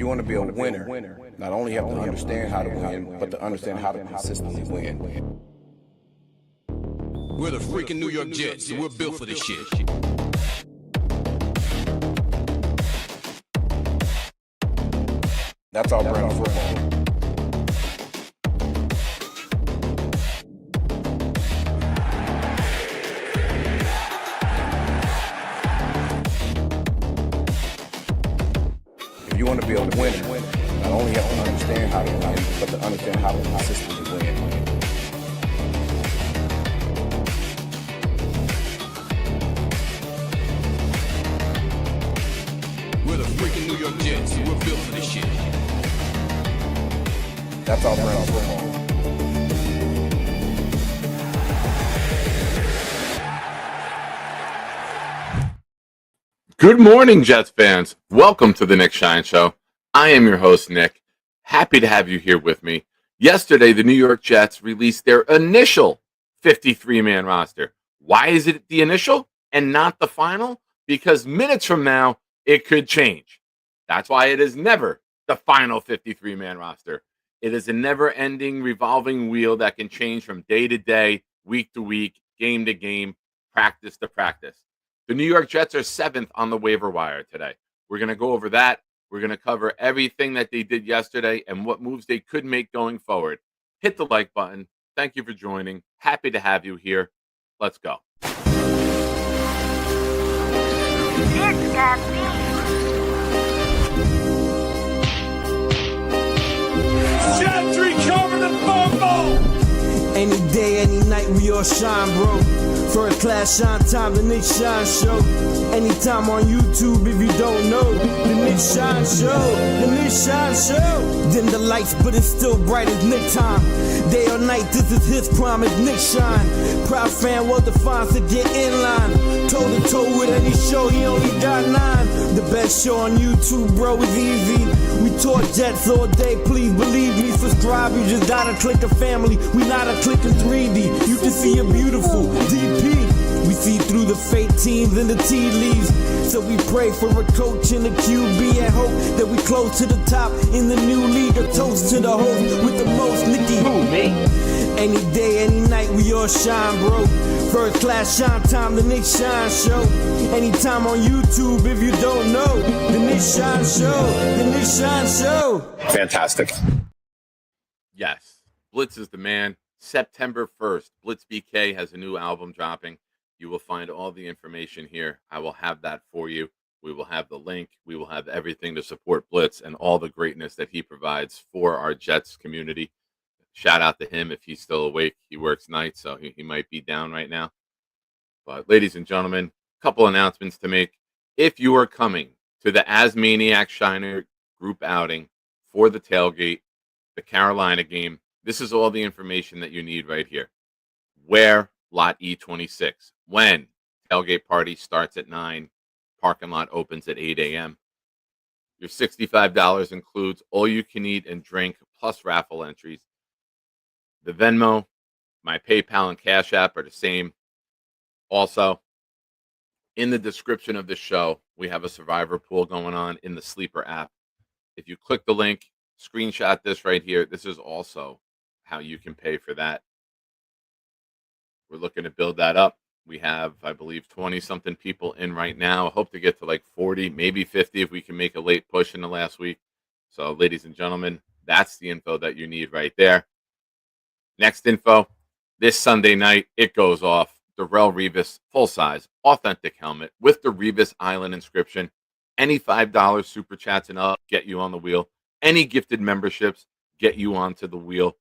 want to be a winner, not only have to understand how to win, but to understand how to consistently win. We're the freaking New York Jets, so we're built for this shit. That's our brand of football. If you want to be a winner, not only have to understand how to win, but to understand how to consistently win. We're the freaking New York Jets, so we're built for this shit. That's our brand of football. Good morning, Jets fans. Welcome to the Nick Shine Show. I am your host, Nick. Happy to have you here with me. Yesterday, the New York Jets released their initial 53-man roster. Why is it the initial and not the final? Because minutes from now, it could change. That's why it is never the final 53-man roster. It is a never-ending revolving wheel that can change from day to day, week to week, game to game, practice to practice. The New York Jets are 7th on the waiver wire today. We're going to go over that. We're going to cover everything that they did yesterday and what moves they could make going forward. Hit the like button. Thank you for joining. Happy to have you here. Let's go. It's got Gentry covered the football! Any day, any night, we all shine, bro. First class shine time, the Nick-Shine Show. Anytime on YouTube, if you don't know, the Nick-Shine Show, the Nick-Shine Show. Dim the lights, but it's still bright as Nick time. Day or night, this is his prime, it's Nick Shine. Proud fan, well defined to get in line. Toe to toe with any show, he only got 9. The best show on YouTube, bro, is easy. We talk Jets all day, please believe me. Subscribe, you just gotta click a family. We not a click in 3D. You can see a beautiful DP. We see through the fake teams and the tea leaves. So we pray for a coach and a QB and hope that we close to the top in the new league. A toast to the host with the most, Nicky. Who, me? Any day, any night, we all shine, bro. First class shine time, the Nick Shine Show. Anytime on YouTube, if you don't know, the Nick Shine Show, the Nick Shine Show. Fantastic. Yes, Blitz is the man. September 1st, Blitz BK has a new album dropping. You will find all the information here. I will have that for you. We will have the link. We will have everything to support Blitz and all the greatness that he provides for our Jets community. Shout out to him if he's still awake. He works nights, so he might be down right now. But ladies and gentlemen, a couple announcements to make. If you are coming to the As Maniac Shiner group outing for the tailgate, the Carolina game, this is all the information that you need right here. Where? Lot E26. When? Tailgate party starts at 9. Parking lot opens at 8 a.m. Your $65 includes all you can eat and drink plus raffle entries. The Venmo, my PayPal, and Cash App are the same. Also, in the description of the show, we have a survivor pool going on in the Sleeper app. If you click the link, screenshot this right here. This is also how you can pay for that. We're looking to build that up. We have, I believe, 20-something people in right now. I hope to get to like 40, maybe 50 if we can make a late push in the last week. So, ladies and gentlemen, that's the info that you need right there. Next info, this Sunday night, it goes off. Darrelle Revis, full-size, authentic helmet with the Revis Island inscription. Any $5 super chats and up get you on the wheel. Any gifted memberships get you onto the wheel.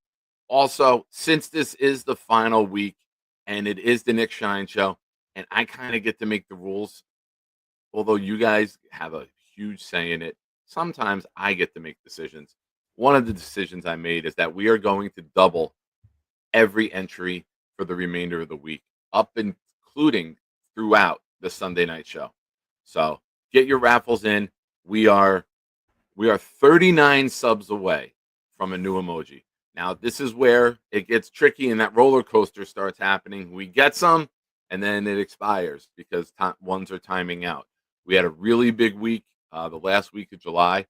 Also, since this is the final week and it is the Nick Shine Show, and I kind of get to make the rules, although you guys have a huge say in it, sometimes I get to make decisions. One of the decisions I made is that we are going to double every entry for the remainder of the week, up including throughout the Sunday night show. So get your raffles in. We are 39 subs away from a new emoji. Now, this is where it gets tricky and that roller coaster starts happening. We get some, and then it expires because ones are timing out. We had a really big week the last week of July.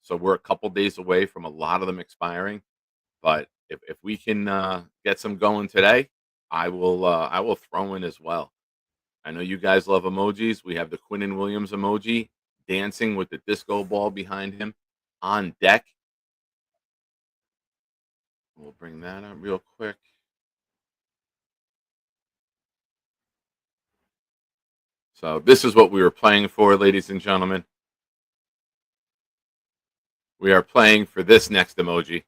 So we're a couple days away from a lot of them expiring. But if we can get some going today, I will throw in as well. I know you guys love emojis. We have the Quinnen Williams emoji dancing with the disco ball behind him on deck. We'll bring that up real quick. So this is what we were playing for, ladies and gentlemen. We are playing for this next emoji.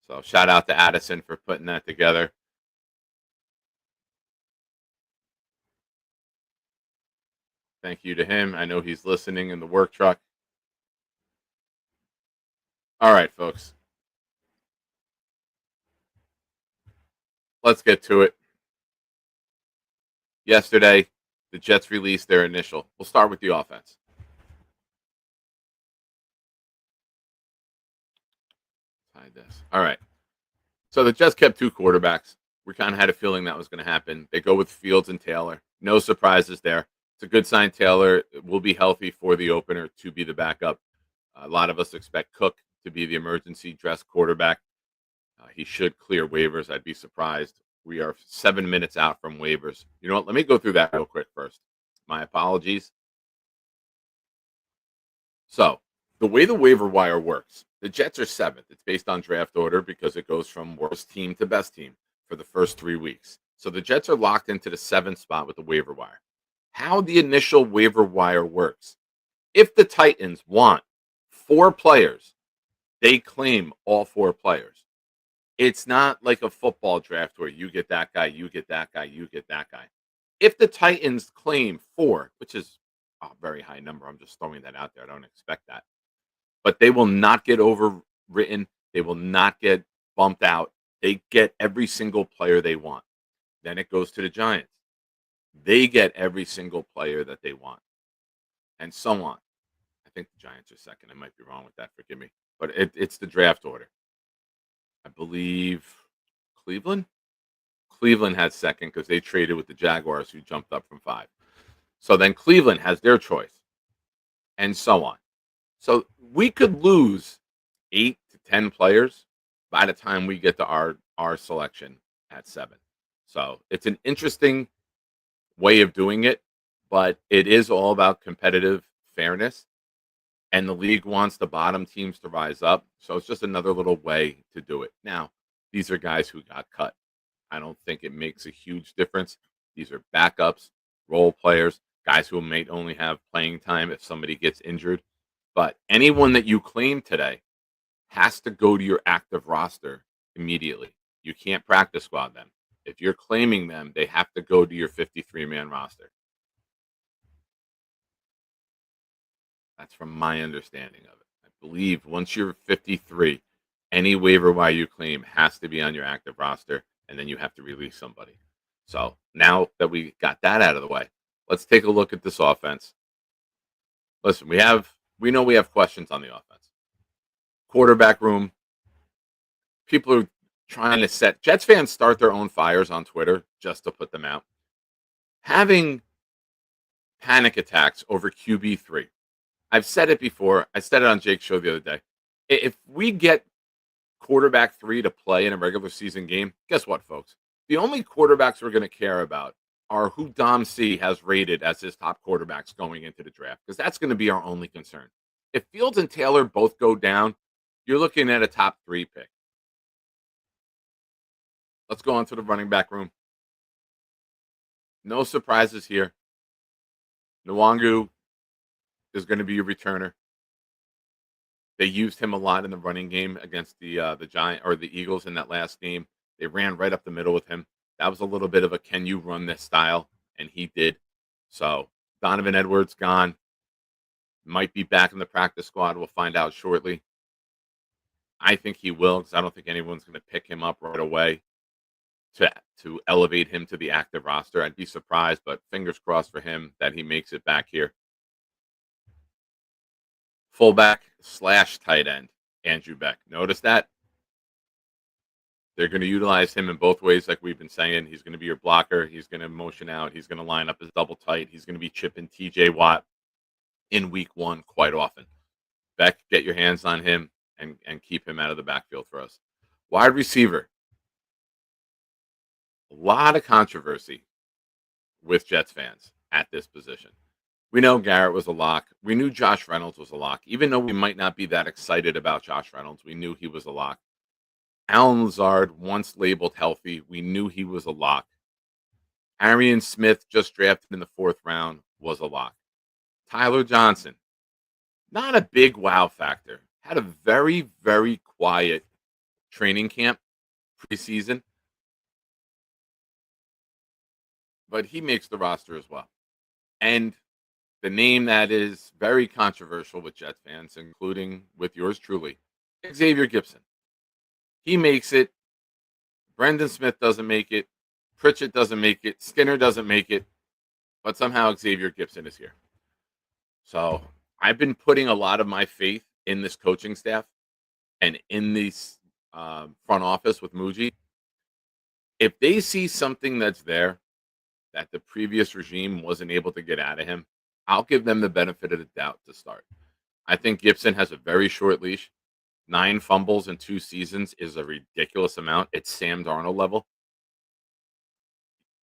So shout out to Addison for putting that together. Thank you to him. I know he's listening in the work truck. All right, folks. Let's get to it. Yesterday, the Jets released their initial. We'll start with the offense. Hide this. All right. So the Jets kept two quarterbacks. We kind of had a feeling that was going to happen. They go with Fields and Taylor. No surprises there. It's a good sign. Taylor will be healthy for the opener to be the backup. A lot of us expect Cook to be the emergency dress quarterback. He should clear waivers. I'd be surprised. We are 7 minutes out from waivers. You know what? Let me go through that real quick first. My apologies. So, the way the waiver wire works, the Jets are 7th. It's based on draft order because it goes from worst team to best team for the first 3 weeks. So, the Jets are locked into the 7th spot with the waiver wire. How the initial waiver wire works. If the Titans want 4 players, they claim all 4 players. It's not like a football draft where you get that guy, you get that guy, you get that guy. If the Titans claim 4, which is a very high number, I'm just throwing that out there. I don't expect that. But they will not get overwritten. They will not get bumped out. They get every single player they want. Then it goes to the Giants. They get every single player that they want. And so on. I think the Giants are second. I might be wrong with that. Forgive me. But it's the draft order. I believe Cleveland had second because they traded with the Jaguars, who jumped up from 5. So then Cleveland has their choice, and so on. So we could lose 8 to 10 players by the time we get to our selection at 7. So it's an interesting way of doing it, but it is all about competitive fairness. And the league wants the bottom teams to rise up. So it's just another little way to do it. Now, these are guys who got cut. I don't think it makes a huge difference. These are backups, role players, guys who may only have playing time if somebody gets injured. But anyone that you claim today has to go to your active roster immediately. You can't practice squad them. If you're claiming them, they have to go to your 53-man roster. That's from my understanding of it. I believe once you're 53, any waiver wire you claim has to be on your active roster, and then you have to release somebody. So now that we got that out of the way, let's take a look at this offense. Listen, we know we have questions on the offense. Quarterback room. People are trying to set Jets fans start their own fires on Twitter just to put them out. Having panic attacks over QB3. I've said it before. I said it on Jake's show the other day. If we get quarterback 3 to play in a regular season game, guess what, folks? The only quarterbacks we're going to care about are who Dom C has rated as his top quarterbacks going into the draft, because that's going to be our only concern. If Fields and Taylor both go down, you're looking at a top 3 pick. Let's go on to the running back room. No surprises here. Nwangu is going to be a returner. They used him a lot in the running game against the Giant or the Eagles in that last game. They ran right up the middle with him. That was a little bit of a can you run this style, and he did. So Donovan Edwards gone. Might be back in the practice squad. We'll find out shortly. I think he will, because I don't think anyone's going to pick him up right away to elevate him to the active roster. I'd be surprised, but fingers crossed for him that he makes it back here. Fullback / tight end, Andrew Beck. Notice that? They're going to utilize him in both ways, like we've been saying. He's going to be your blocker. He's going to motion out. He's going to line up as double tight. He's going to be chipping TJ Watt in week 1 quite often. Beck, get your hands on him and keep him out of the backfield for us. Wide receiver. A lot of controversy with Jets fans at this position. We know Garrett was a lock. We knew Josh Reynolds was a lock. Even though we might not be that excited about Josh Reynolds, we knew he was a lock. Alan Lazard, once labeled healthy, we knew he was a lock. Arian Smith, just drafted in the 4th round, was a lock. Tyler Johnson, not a big wow factor. Had a very, very quiet training camp preseason, but he makes the roster as well. And the name that is very controversial with Jets fans, including with yours truly, Xavier Gipson. He makes it. Brendan Smith doesn't make it. Pritchett doesn't make it. Skinner doesn't make it. But somehow Xavier Gipson is here. So I've been putting a lot of my faith in this coaching staff and in this front office with Muji. If they see something that's there that the previous regime wasn't able to get out of him, I'll give them the benefit of the doubt to start. I think Gipson has a very short leash. 9 fumbles in 2 seasons is a ridiculous amount. It's Sam Darnold level.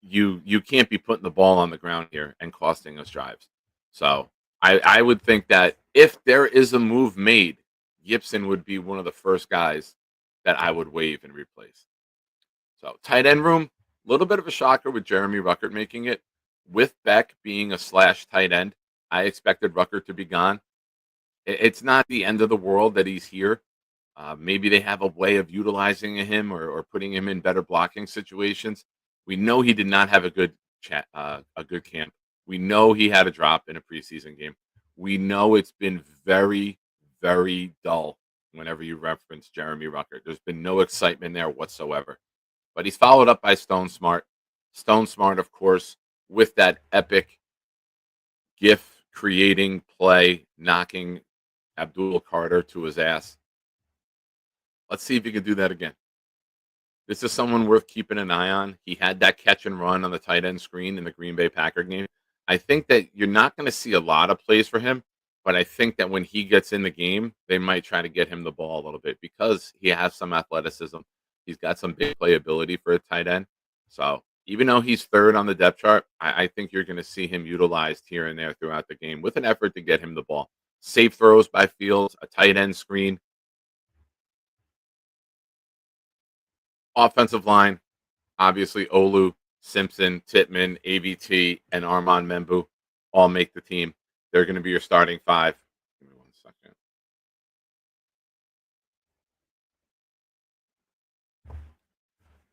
You can't be putting the ball on the ground here and costing us drives. So I would think that if there is a move made, Gipson would be one of the first guys that I would waive and replace. So tight end room, a little bit of a shocker with Jeremy Ruckert making it. With Beck being a slash tight end, I expected Ruckert to be gone. It's not the end of the world that he's here. Maybe they have a way of utilizing him or putting him in better blocking situations. We know he did not have a good camp. We know he had a drop in a preseason game. We know it's been very, very dull whenever you reference Jeremy Ruckert. There's been no excitement there whatsoever. But he's followed up by Stone Smart. Stone Smart, of course, with that epic GIF creating play, knocking Abdul Carter to his ass. Let's see if he can do that again. This is someone worth keeping an eye on. He had that catch and run on the tight end screen in the Green Bay Packer game. I think that you're not going to see a lot of plays for him, but I think that when he gets in the game, they might try to get him the ball a little bit because he has some athleticism. He's got some big playability for a tight end. So even though he's 3rd on the depth chart, I think you're going to see him utilized here and there throughout the game with an effort to get him the ball. Safe throws by Fields, a tight end screen. Offensive line, obviously Olu, Simpson, Tittman, AVT, and Armand Membu all make the team. They're going to be your starting 5. Give me 1 second.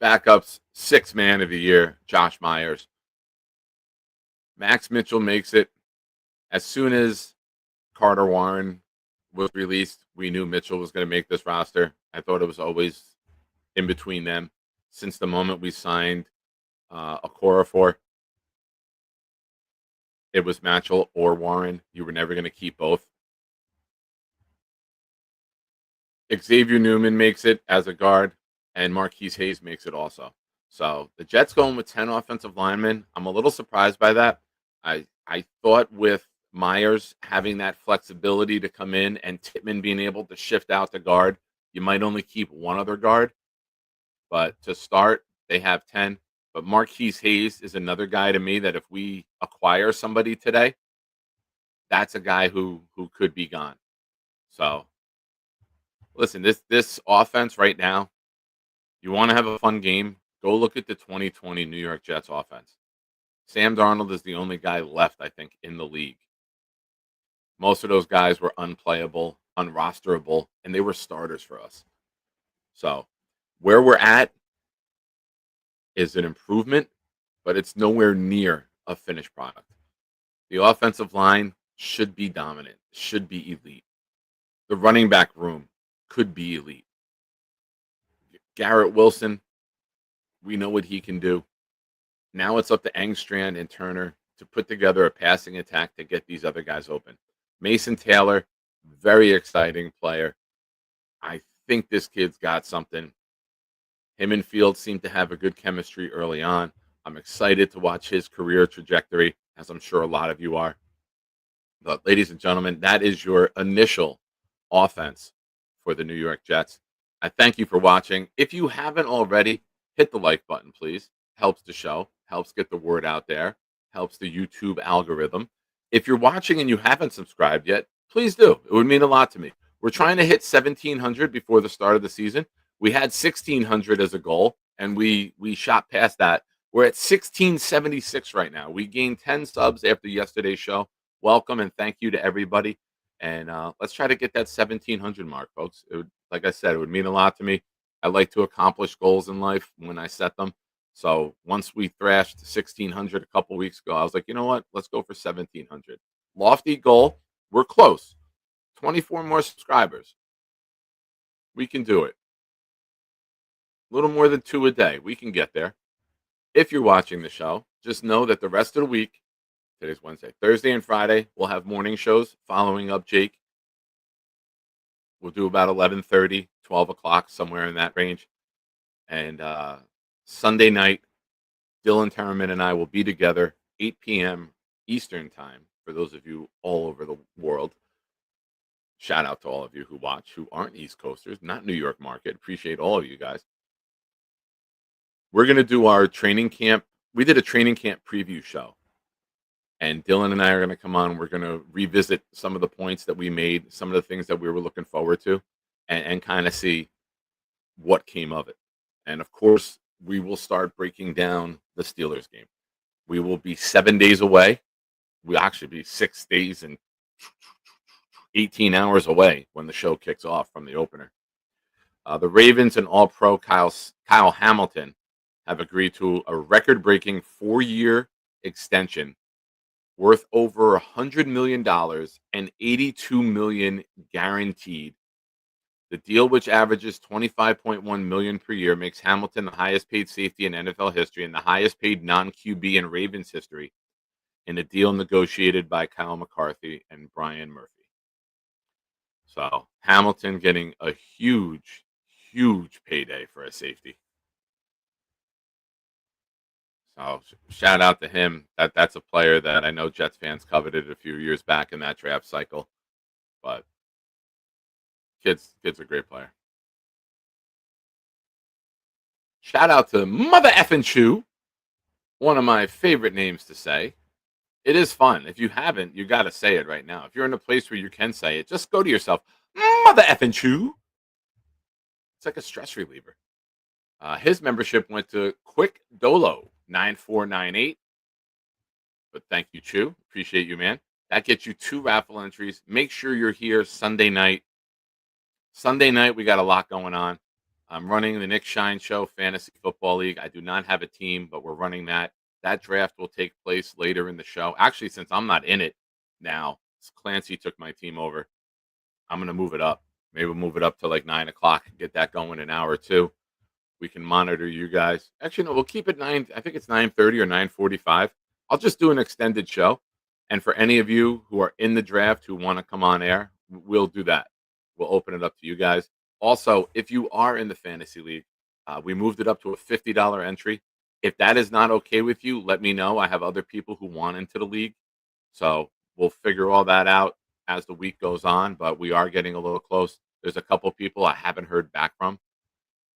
Backups, 6th man of the year, Josh Myers. Max Mitchell makes it. As soon as Carter Warren was released, we knew Mitchell was going to make this roster. I thought it was always in between them since the moment we signed Okorafor. It was Mitchell or Warren. You were never going to keep both. Xavier Newman makes it as a guard, and Marquise Hayes makes it also. So the Jets going with 10 offensive linemen. I'm a little surprised by that. I thought with Myers having that flexibility to come in and Tittman being able to shift out to guard, you might only keep one other guard. But to start, they have 10. But Marquise Hayes is another guy to me that if we acquire somebody today, that's a guy who could be gone. So, listen, this offense right now, you want to have a fun game, go look at the 2020 New York Jets offense. Sam Darnold is the only guy left, I think, in the league. Most of those guys were unplayable, unrosterable, and they were starters for us. So, where we're at is an improvement, but it's nowhere near a finished product. The offensive line should be dominant, should be elite. The running back room could be elite. Garrett Wilson, we know what he can do. Now it's up to Engstrand and Turner to put together a passing attack to get these other guys open. Mason Taylor, very exciting player. I think this kid's got something. Him and Fields seem to have a good chemistry early on. I'm excited to watch his career trajectory, as I'm sure a lot of you are. But ladies and gentlemen, that is your initial offense for the New York Jets. I thank you for watching. If you haven't already, hit the like button, please. Helps the show, helps get the word out there, helps the YouTube algorithm. If you're watching and you haven't subscribed yet, please do. It would mean a lot to me. We're trying to hit 1,700 before the start of the season. We had 1,600 as a goal, and we shot past that. We're at 1,676 right now. We gained 10 subs after yesterday's show. Welcome and thank you to everybody. And let's try to get that 1,700 mark, folks. It would, like I said, it would mean a lot to me. I like to accomplish goals in life when I set them. So once we thrashed 1,600 a couple weeks ago, I was like, you know what? Let's go for 1,700. Lofty goal. We're close. 24 more subscribers. We can do it. A little more than 2 a day. We can get there. If you're watching the show, just know that the rest of the week, today's Wednesday, Thursday and Friday, we'll have morning shows following up Jake. We'll do about 11:30, 12 o'clock, somewhere in that range. And Sunday night, Dylan Terraman and I will be together, 8 p.m. Eastern time, for those of you all over the world. Shout out to all of you who watch, who aren't East Coasters, not New York market. Appreciate all of you guys. We're going to do our training camp. We did a training camp preview show. And Dylan and I are going to come on. We're going to revisit some of the points that we made, some of the things that we were looking forward to, and kind of see what came of it. And, of course, we will start breaking down the Steelers game. We will be 7 days away. We'll actually be 6 days and 18 hours away when the show kicks off from the opener. The Ravens and All-Pro Kyle Hamilton have agreed to a record-breaking 4-year extension worth over $100 million and $82 million guaranteed. The deal, which averages $25.1 million per year, makes Hamilton the highest-paid safety in NFL history and the highest-paid non-QB in Ravens history in a deal negotiated by Kyle McCarthy and Brian Murphy. So Hamilton getting a huge, huge payday for a safety. So shout out to him. That's a player that I know Jets fans coveted a few years back in that draft cycle. But kid's a great player. Shout out to Mother Effin' Chew, one of my favorite names to say. It is fun. If you haven't, you got to say it right now. If you're in a place where you can say it, just go to yourself, Mother Effin' Chew. It's like a stress reliever. His membership went to Quick Dolo 9498. But thank you, Chew. Appreciate you, man. That gets you 2 raffle entries. Make sure you're here Sunday night. Sunday night, we got a lot going on. I'm running the Nick Shine Show Fantasy Football League. I do not have a team, but we're running that. That draft will take place later in the show. Actually, since I'm not in it now, Clancy took my team over. I'm going to move it up. Maybe we'll move it up to like 9 o'clock and get that going an hour or two. We can monitor you guys. Actually, no, we'll keep it 9. I think it's 9:30 or 9:45. I'll just do an extended show. And for any of you who are in the draft who want to come on air, we'll do that. We'll open it up to you guys. Also, if you are in the fantasy league, we moved it up to a $50 entry. If that is not okay with you, let me know. I have other people who want into the league. So we'll figure all that out as the week goes on, but we are getting a little close. There's a couple people I haven't heard back from.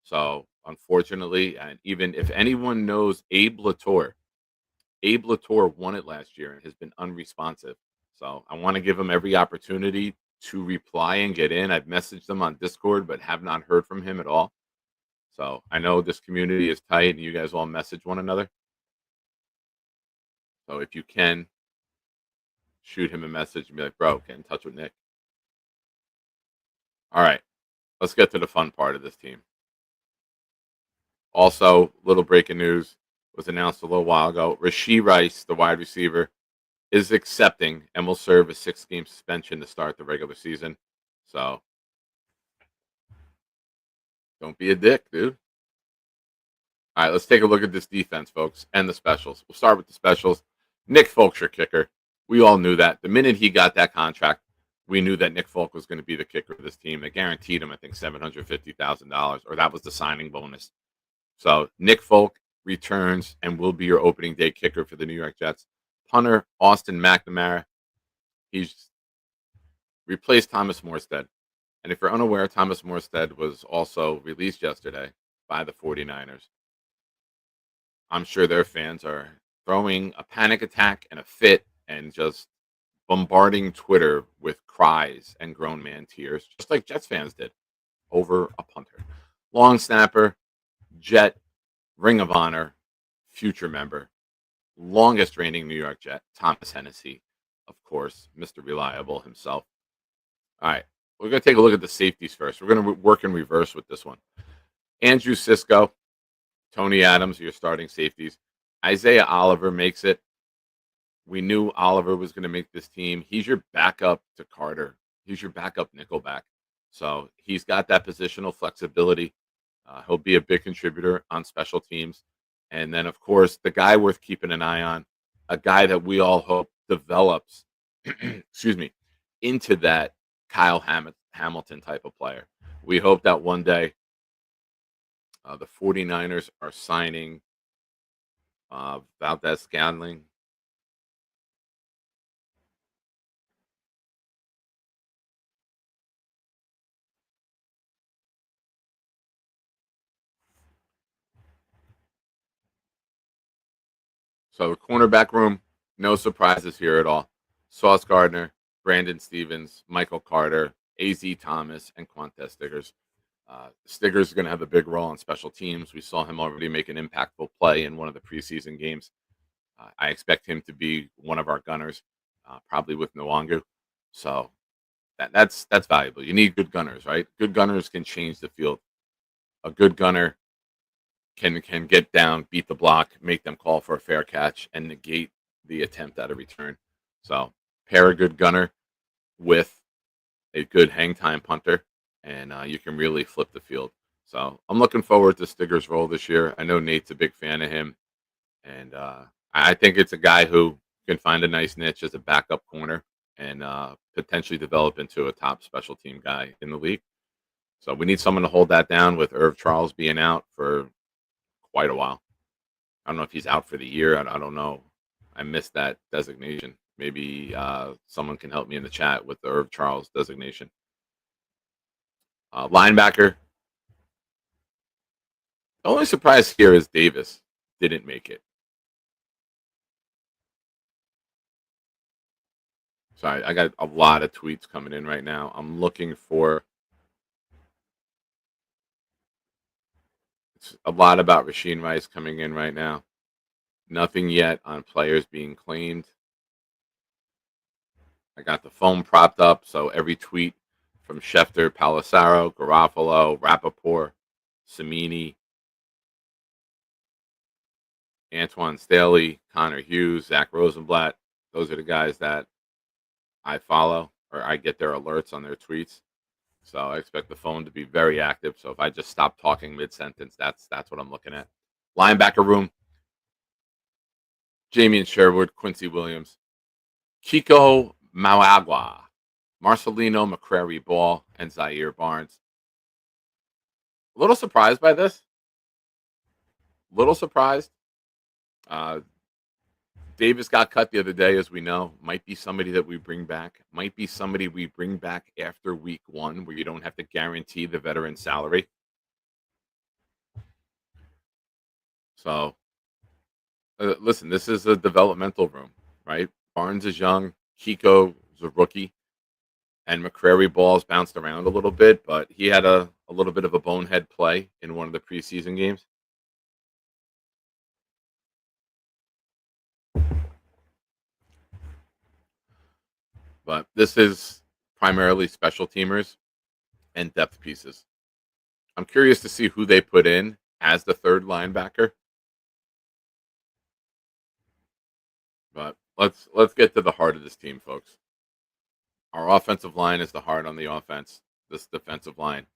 So unfortunately, and even if anyone knows Abe Latour won it last year and has been unresponsive. So I want to give him every opportunity to reply and get in. I've messaged him on Discord, but have not heard from him at all. So I know this community is tight and you guys all message one another. So if you can, shoot him a message and be like, bro, get in touch with Nick. All right, let's get to the fun part of this team. Also, little breaking news was announced a little while ago. Rashee Rice, the wide receiver, is accepting and will serve a 6-game suspension to start the regular season. So don't be a dick, dude. All right, let's take a look at this defense, folks, and the specials. We'll start with the specials. Nick Folk's your kicker. We all knew that. The minute he got that contract, we knew that Nick Folk was going to be the kicker of this team. They guaranteed him, I think, $750,000, or that was the signing bonus. So Nick Folk returns and will be your opening day kicker for the New York Jets. Punter, Austin McNamara. He's replaced Thomas Morstead. And if you're unaware, Thomas Morstead was also released yesterday by the 49ers. I'm sure their fans are throwing a panic attack and a fit and just bombarding Twitter with cries and grown man tears, just like Jets fans did over a punter. Long snapper, Jet, Ring of Honor, future member, longest reigning New York Jet, Thomas Hennessy, of course, Mr. Reliable himself. All right, we're going to take a look at the safeties first. We're going to work in reverse with this one. Andrew Sisko, Tony Adams, your starting safeties. Isaiah Oliver makes it. We knew Oliver was going to make this team. He's your backup to Carter. He's your backup nickelback. So he's got that positional flexibility. He'll be a big contributor on special teams. And then, of course, the guy worth keeping an eye on, a guy that we all hope develops, excuse me, into that Kyle Hamilton type of player. We hope that one day the 49ers are signing Valdez Scantling. So the cornerback room, no surprises here at all. Sauce Gardner, Brandon Stevens, Michael Carter, A.Z. Thomas, and Quantez Stiggers. Stiggers is going to have a big role on special teams. We saw him already make an impactful play in one of the preseason games. I expect him to be one of our gunners, probably with Nwangu. So that's valuable. You need good gunners, right? Good gunners can change the field. A good gunner can get down, beat the block, make them call for a fair catch, and negate the attempt at a return. So pair a good gunner with a good hang time punter, and you can really flip the field. So I'm looking forward to Stigger's role this year. I know Nate's a big fan of him, and I think it's a guy who can find a nice niche as a backup corner and potentially develop into a top special team guy in the league. So we need someone to hold that down with Irv Charles being out for quite a while. I don't know if he's out for the year. I don't know. I missed that designation. Maybe someone can help me in the chat with the Irv Charles designation. Linebacker. The only surprise here is Davis didn't make it. Sorry, I got a lot of tweets coming in right now. I'm looking for a lot about Rasheed Rice coming in right now. Nothing yet on players being claimed. I got the phone propped up, so every tweet from Schefter, Palisaro, Garofalo, Rappaport, Samini, Antoine Staley, Connor Hughes, Zach Rosenblatt. Those are the guys that I follow, or I get their alerts on their tweets. So I expect the phone to be very active. So if I just stop talking mid-sentence, that's what I'm looking at. Linebacker room. Jamian Sherwood, Quincy Williams, Kiko Mauagwa, Marcelino McCrary Ball, and Zaire Barnes. A little surprised by this. Little surprised. Davis got cut the other day, as we know. Might be somebody that we bring back. Might be somebody we bring back after week 1 where you don't have to guarantee the veteran salary. So, listen, this is a developmental room, right? Barnes is young. Kiko is a rookie. And McCrary Ball's bounced around a little bit, but he had a little bit of a bonehead play in one of the preseason games. But this is primarily special teamers and depth pieces. I'm curious to see who they put in as the third linebacker. But let's get to the heart of this team, folks. Our offensive line is the heart on the offense. This defensive line.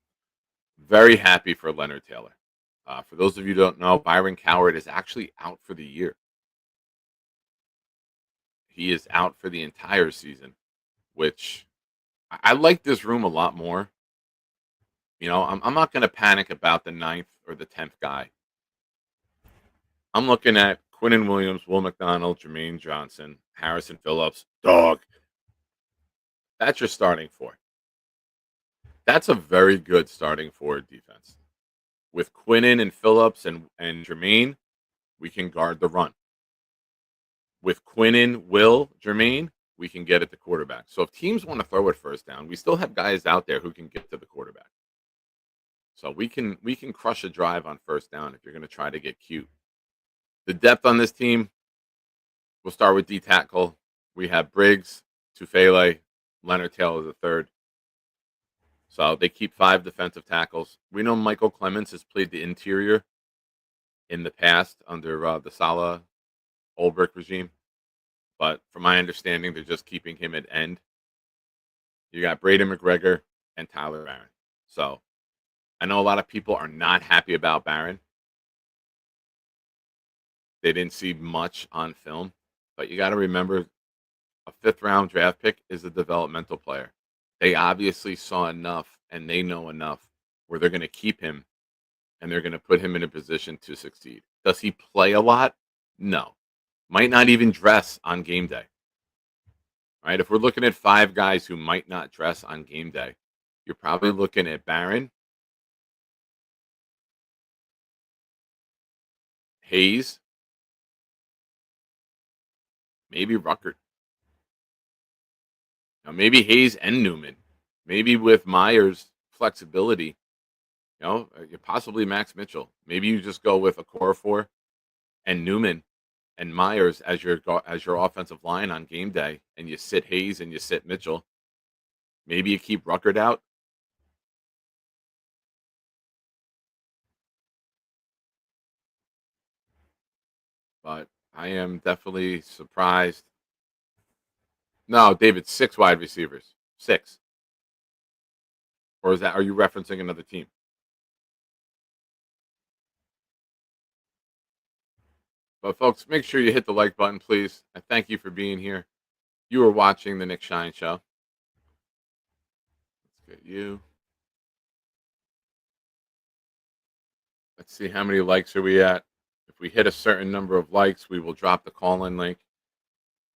Very happy for Leonard Taylor. For those of you who don't know, Byron Coward is actually out for the year. He is out for the entire season, which I like this room a lot more. You know, I'm not going to panic about the 9th or the 10th guy. I'm looking at Quinnen Williams, Will McDonald, Jermaine Johnson, Harrison Phillips, dog. That's your starting 4. That's a very good starting forward defense. With Quinnen and Phillips and Jermaine, we can guard the run. With Quinnen, Will, Jermaine, we can get at the quarterback. So if teams want to throw it first down, we still have guys out there who can get to the quarterback. So we can crush a drive on first down if you're going to try to get cute. The depth on this team, we'll start with D tackle. We have Briggs, Tufele, Leonard Taylor the third. So they keep 5 defensive tackles. We know Michael Clemens has played the interior in the past under the Salah Ulbrich regime. But from my understanding, they're just keeping him at end. You got Braden McGregor and Tyler Barron. So I know a lot of people are not happy about Barron. They didn't see much on film. But you got to remember, a 5th-round draft pick is a developmental player. They obviously saw enough and they know enough where they're going to keep him and they're going to put him in a position to succeed. Does he play a lot? No. Might not even dress on game day. Right? If we're looking at 5 guys who might not dress on game day, you're probably looking at Barron, Hayes, maybe Ruckert. Now, maybe Hayes and Newman. Maybe with Myers' flexibility, possibly Max Mitchell. Maybe you just go with Okorafor and Newman and Myers as your offensive line on game day, and you sit Hayes and you sit Mitchell. Maybe you keep Ruckert out. But I am definitely surprised. No, David, 6 wide receivers. 6. Or are you referencing another team? But folks, make sure you hit the like button, please. I thank you for being here. You are watching the Nick Shine Show. Let's get you. Let's see, how many likes are we at? If we hit a certain number of likes, we will drop the call-in link.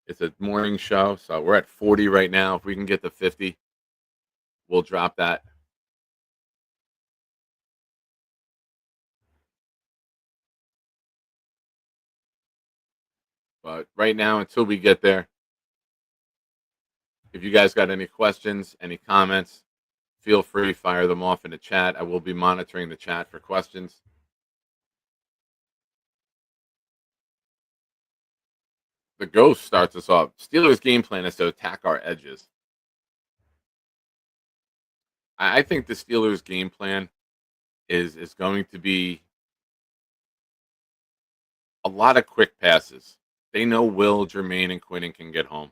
It's a morning show, so we're at 40 right now. If we can get to 50, we'll drop that. But right now, until we get there, if you guys got any questions, any comments, feel free, fire them off in the chat. I will be monitoring the chat for questions. The Ghost starts us off. Steelers' game plan is to attack our edges. I think the Steelers' game plan is going to be a lot of quick passes. They know Will, Jermaine, and Quinnen can get home.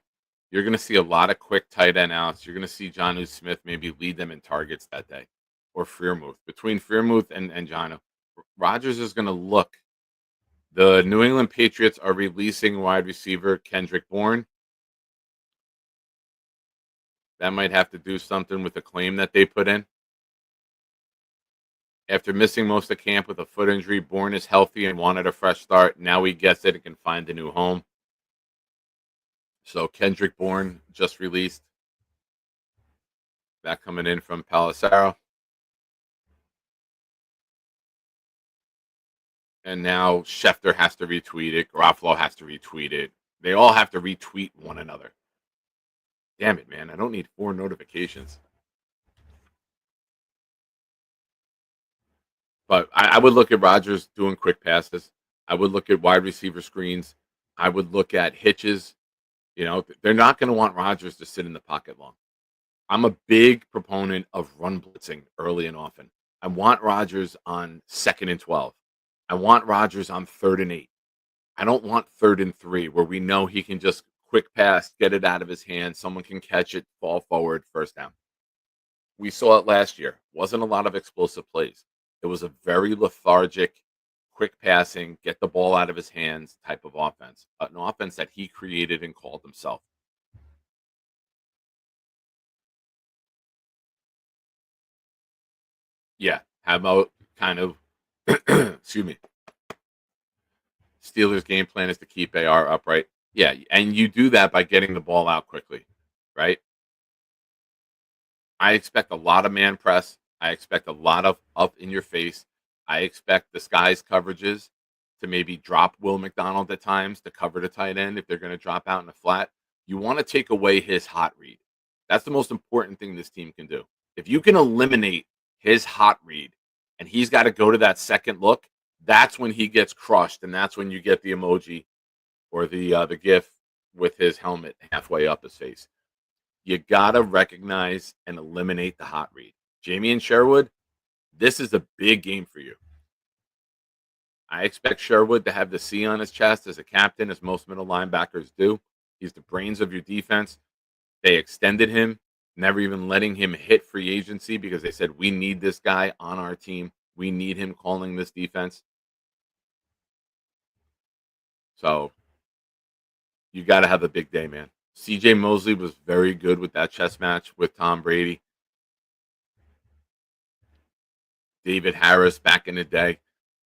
You're going to see a lot of quick tight end outs. You're going to see Jonnu Smith maybe lead them in targets that day, or Freiermuth. Between Freiermuth and Jonnu, Rodgers is going to look. The New England Patriots are releasing wide receiver Kendrick Bourne. That might have to do something with the claim that they put in. After missing most of camp with a foot injury, Bourne is healthy and wanted a fresh start. Now he gets it and can find a new home. So Kendrick Bourne just released. That coming in from Palisaro. And now Schefter has to retweet it. Garofalo has to retweet it. They all have to retweet one another. Damn it, man. I don't need 4 notifications. But I would look at Rodgers doing quick passes. I would look at wide receiver screens. I would look at hitches. They're not going to want Rodgers to sit in the pocket long. I'm a big proponent of run blitzing early and often. I want Rodgers on 2nd and 12. I want Rodgers on 3rd and 8. I don't want 3rd and 3 where we know he can just quick pass, get it out of his hand. Someone can catch it, fall forward, first down. We saw it last year. Wasn't a lot of explosive plays. It was a very lethargic, quick passing, get the ball out of his hands type of offense. An offense that he created and called himself. Yeah. How about kind of, excuse me, Steelers' game plan is to keep AR upright. Yeah, and you do that by getting the ball out quickly, right? I expect a lot of man press. I expect a lot of up in your face. I expect disguise coverages to maybe drop Will McDonald at times to cover the tight end if they're going to drop out in the flat. You want to take away his hot read. That's the most important thing this team can do. If you can eliminate his hot read and he's got to go to that second look, that's when he gets crushed, and that's when you get the emoji or the GIF with his helmet halfway up his face. You gotta recognize and eliminate the hot read. Jamie and Sherwood, this is a big game for you. I expect Sherwood to have the C on his chest as a captain, as most middle linebackers do. He's the brains of your defense. They extended him, never even letting him hit free agency because they said, we need this guy on our team. We need him calling this defense. So you got to have a big day, man. CJ Mosley was very good with that chess match with Tom Brady. David Harris back in the day.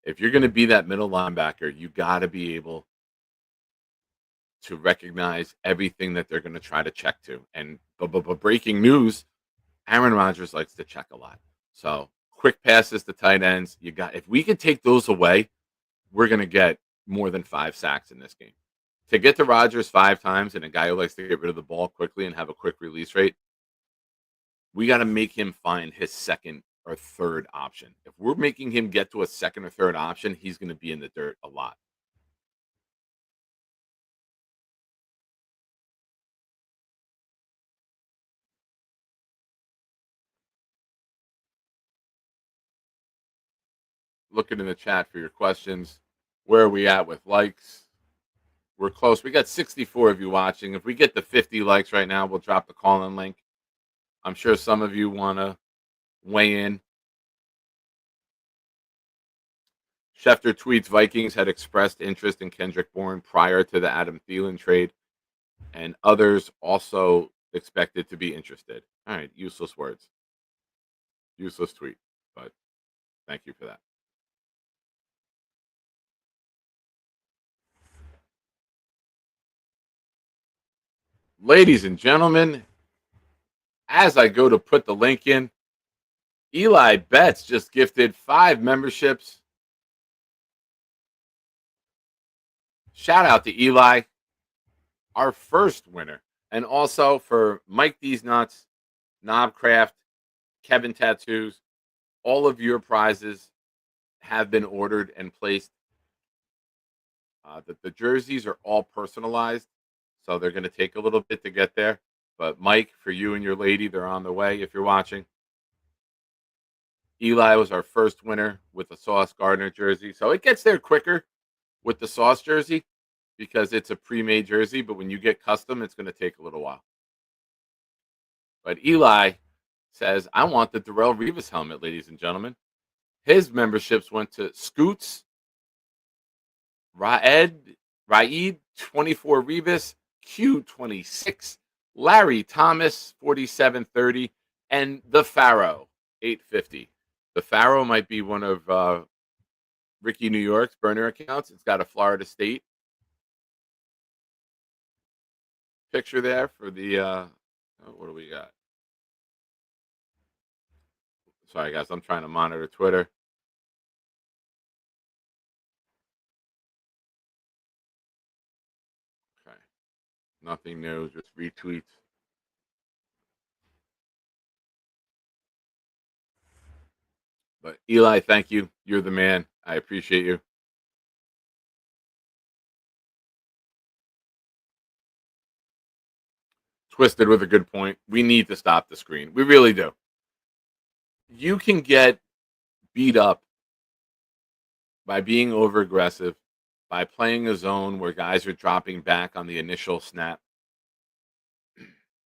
If you're going to be that middle linebacker, you got to be able to recognize everything that they're going to try to check to. And but breaking news, Aaron Rodgers likes to check a lot. So quick passes to tight ends. If we could take those away, we're going to get more than 5 sacks in this game. To get to Rodgers 5 times and a guy who likes to get rid of the ball quickly and have a quick release rate, we got to make him find his second or third option. If we're making him get to a second or third option, he's going to be in the dirt a lot. Looking in the chat for your questions. Where are we at with likes? We're close. We got 64 of you watching. If we get to 50 likes right now, we'll drop the call-in link. I'm sure some of you want to weigh in. Schefter tweets, Vikings had expressed interest in Kendrick Bourne prior to the Adam Thielen trade, and others also expected to be interested. All right, useless words. Useless tweet, but thank you for that. Ladies and gentlemen, as I go to put the link in, Eli Betts just gifted 5 memberships. Shout out to Eli, our first winner. And also for Mike D's Nuts, Knobcraft, Kevin Tattoos, all of your prizes have been ordered and placed. The jerseys are all personalized, so they're going to take a little bit to get there. But Mike, for you and your lady, they're on the way if you're watching. Eli was our first winner with the Sauce Gardner jersey. So it gets there quicker with the Sauce jersey because it's a pre-made jersey. But when you get custom, it's going to take a little while. But Eli says, I want the Darrelle Revis helmet, ladies and gentlemen. His memberships went to Scoots, Raed 24 Revis, Q26, Larry Thomas 4730, and the Pharaoh 850. The Pharaoh might be one of Ricky New York's burner accounts. It's got a Florida State picture there for the what do we got? Sorry guys, I'm trying to monitor Twitter. Okay. Nothing new, just retweets. But Eli, thank you. You're the man. I appreciate you. Twisted with a good point. We need to stop the screen. We really do. You can get beat up by being over aggressive, by playing a zone where guys are dropping back on the initial snap.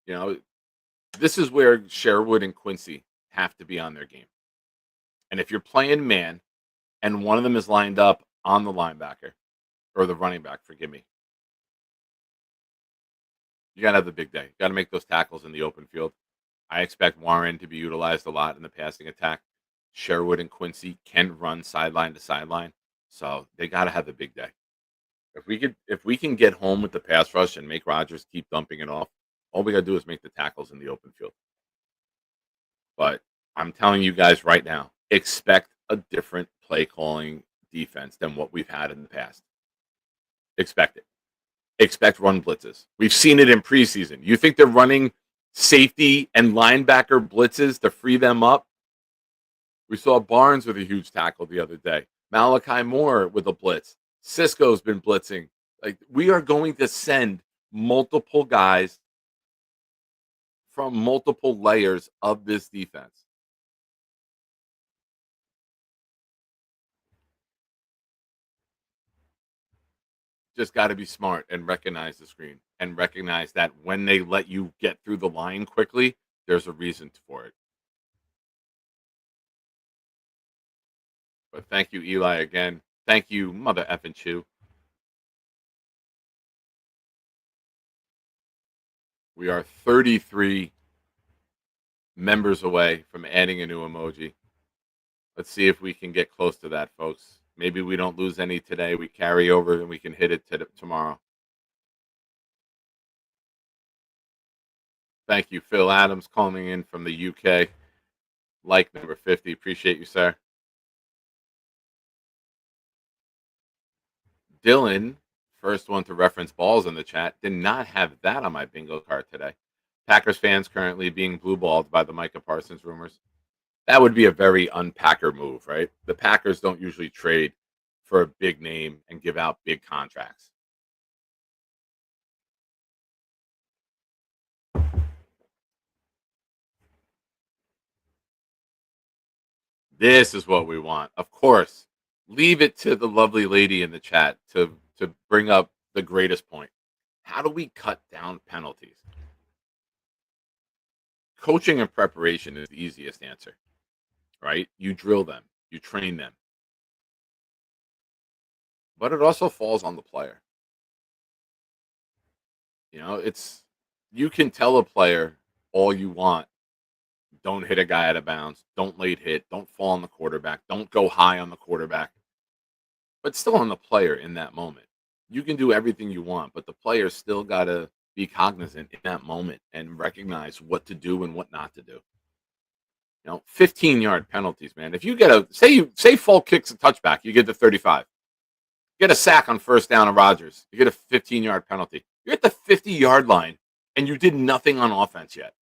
You know, this is where Sherwood and Quincy have to be on their game. And if you're playing man and one of them is lined up on the linebacker or the running back, forgive me, you got to have the big day. You got to make those tackles in the open field. I expect Warren to be utilized a lot in the passing attack. Sherwood and Quincy can run sideline to sideline, so they got to have the big day. If we can get home with the pass rush and make Rodgers keep dumping it off, all we got to do is make the tackles in the open field. But I'm telling you guys right now, expect a different play calling defense than what we've had in the past. Expect it. Expect run blitzes. We've seen it in preseason. You think they're running safety and linebacker blitzes to free them up? We saw Barnes with a huge tackle the other day. Malachi Moore with a blitz. Cisco's been blitzing. Like, we are going to send multiple guys from multiple layers of this defense. Just got to be smart and recognize the screen and recognize that when they let you get through the line quickly, there's a reason for it. But thank you, Eli, again. Thank you, mother effing Chew. We are 33 members away from adding a new emoji. Let's see if we can get close to that, folks. Maybe we don't lose any today. We carry over and we can hit it tomorrow. Thank you, Phil Adams, calling in from the UK. Like number 50. Appreciate you, sir. Dylan, first one to reference balls in the chat, did not have that on my bingo card today. Packers fans currently being blue-balled by the Micah Parsons rumors. That would be a very unpacker move, right? The Packers don't usually trade for a big name and give out big contracts. This is what we want. Of course, leave it to the lovely lady in the chat to bring up the greatest point. How do we cut down penalties? Coaching and preparation is the easiest answer, right? You drill them, you train them. But it also falls on the player. You know, you can tell a player all you want. Don't hit a guy out of bounds. Don't late hit. Don't fall on the quarterback. Don't go high on the quarterback. But still on the player in that moment. You can do everything you want, but the player still got to be cognizant in that moment and recognize what to do and what not to do. 15-yard penalties, man. If you get say Folk kicks a touchback, you get the 35. Get a sack on first down of Rodgers, you get a 15-yard penalty. You're at the 50-yard line, and you did nothing on offense yet.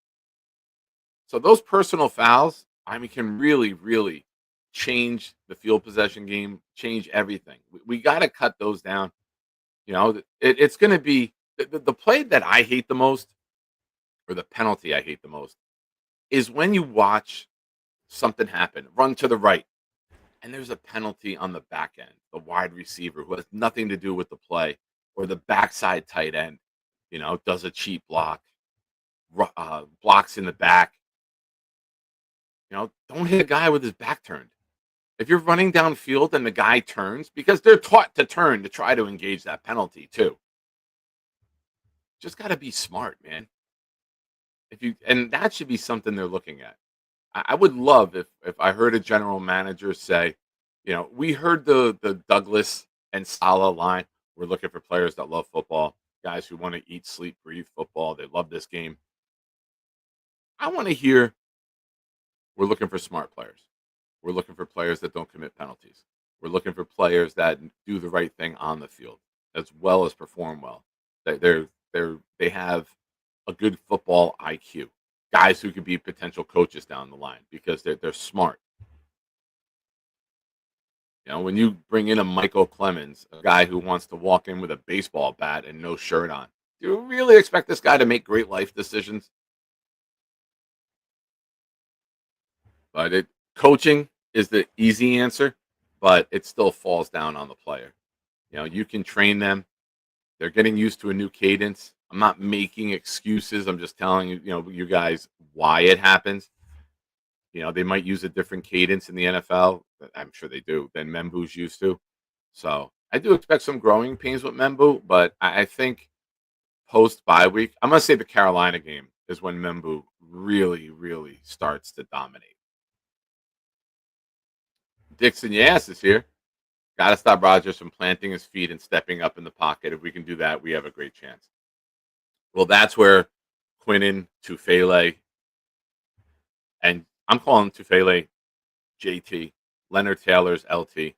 So those personal fouls, can really, really change the field possession game, change everything. We got to cut those down. It's going to be the play that I hate the most, or the penalty I hate the most, is when you watch something happen, run to the right, and there's a penalty on the back end, the wide receiver who has nothing to do with the play, or the backside tight end, does a cheap block, blocks in the back. Don't hit a guy with his back turned. If you're running downfield and the guy turns, because they're taught to turn to try to engage that penalty too. Just got to be smart, man. And that should be something they're looking at. I would love if I heard a general manager say, we heard the Douglas and Saleh line. We're looking for players that love football, guys who want to eat, sleep, breathe football. They love this game. I want to hear, we're looking for smart players. We're looking for players that don't commit penalties. We're looking for players that do the right thing on the field, as well as perform well. They have a good football IQ. Guys who could be potential coaches down the line because they're smart. When you bring in a Michael Clemens, a guy who wants to walk in with a baseball bat and no shirt on, do you really expect this guy to make great life decisions? But coaching is the easy answer, but it still falls down on the player. You can train them. They're getting used to a new cadence. I'm not making excuses. I'm just telling you, you guys why it happens. They might use a different cadence in the NFL. I'm sure they do than Membu's used to. So I do expect some growing pains with Membu, but I think post bye week, I'm going to say the Carolina game is when Membu really, really starts to dominate. Dixon Yass is here. Got to stop Rodgers from planting his feet and stepping up in the pocket. If we can do that, we have a great chance. Well, that's where Quinnen, Tufele, and I'm calling Tufele JT, Leonard Taylor's LT.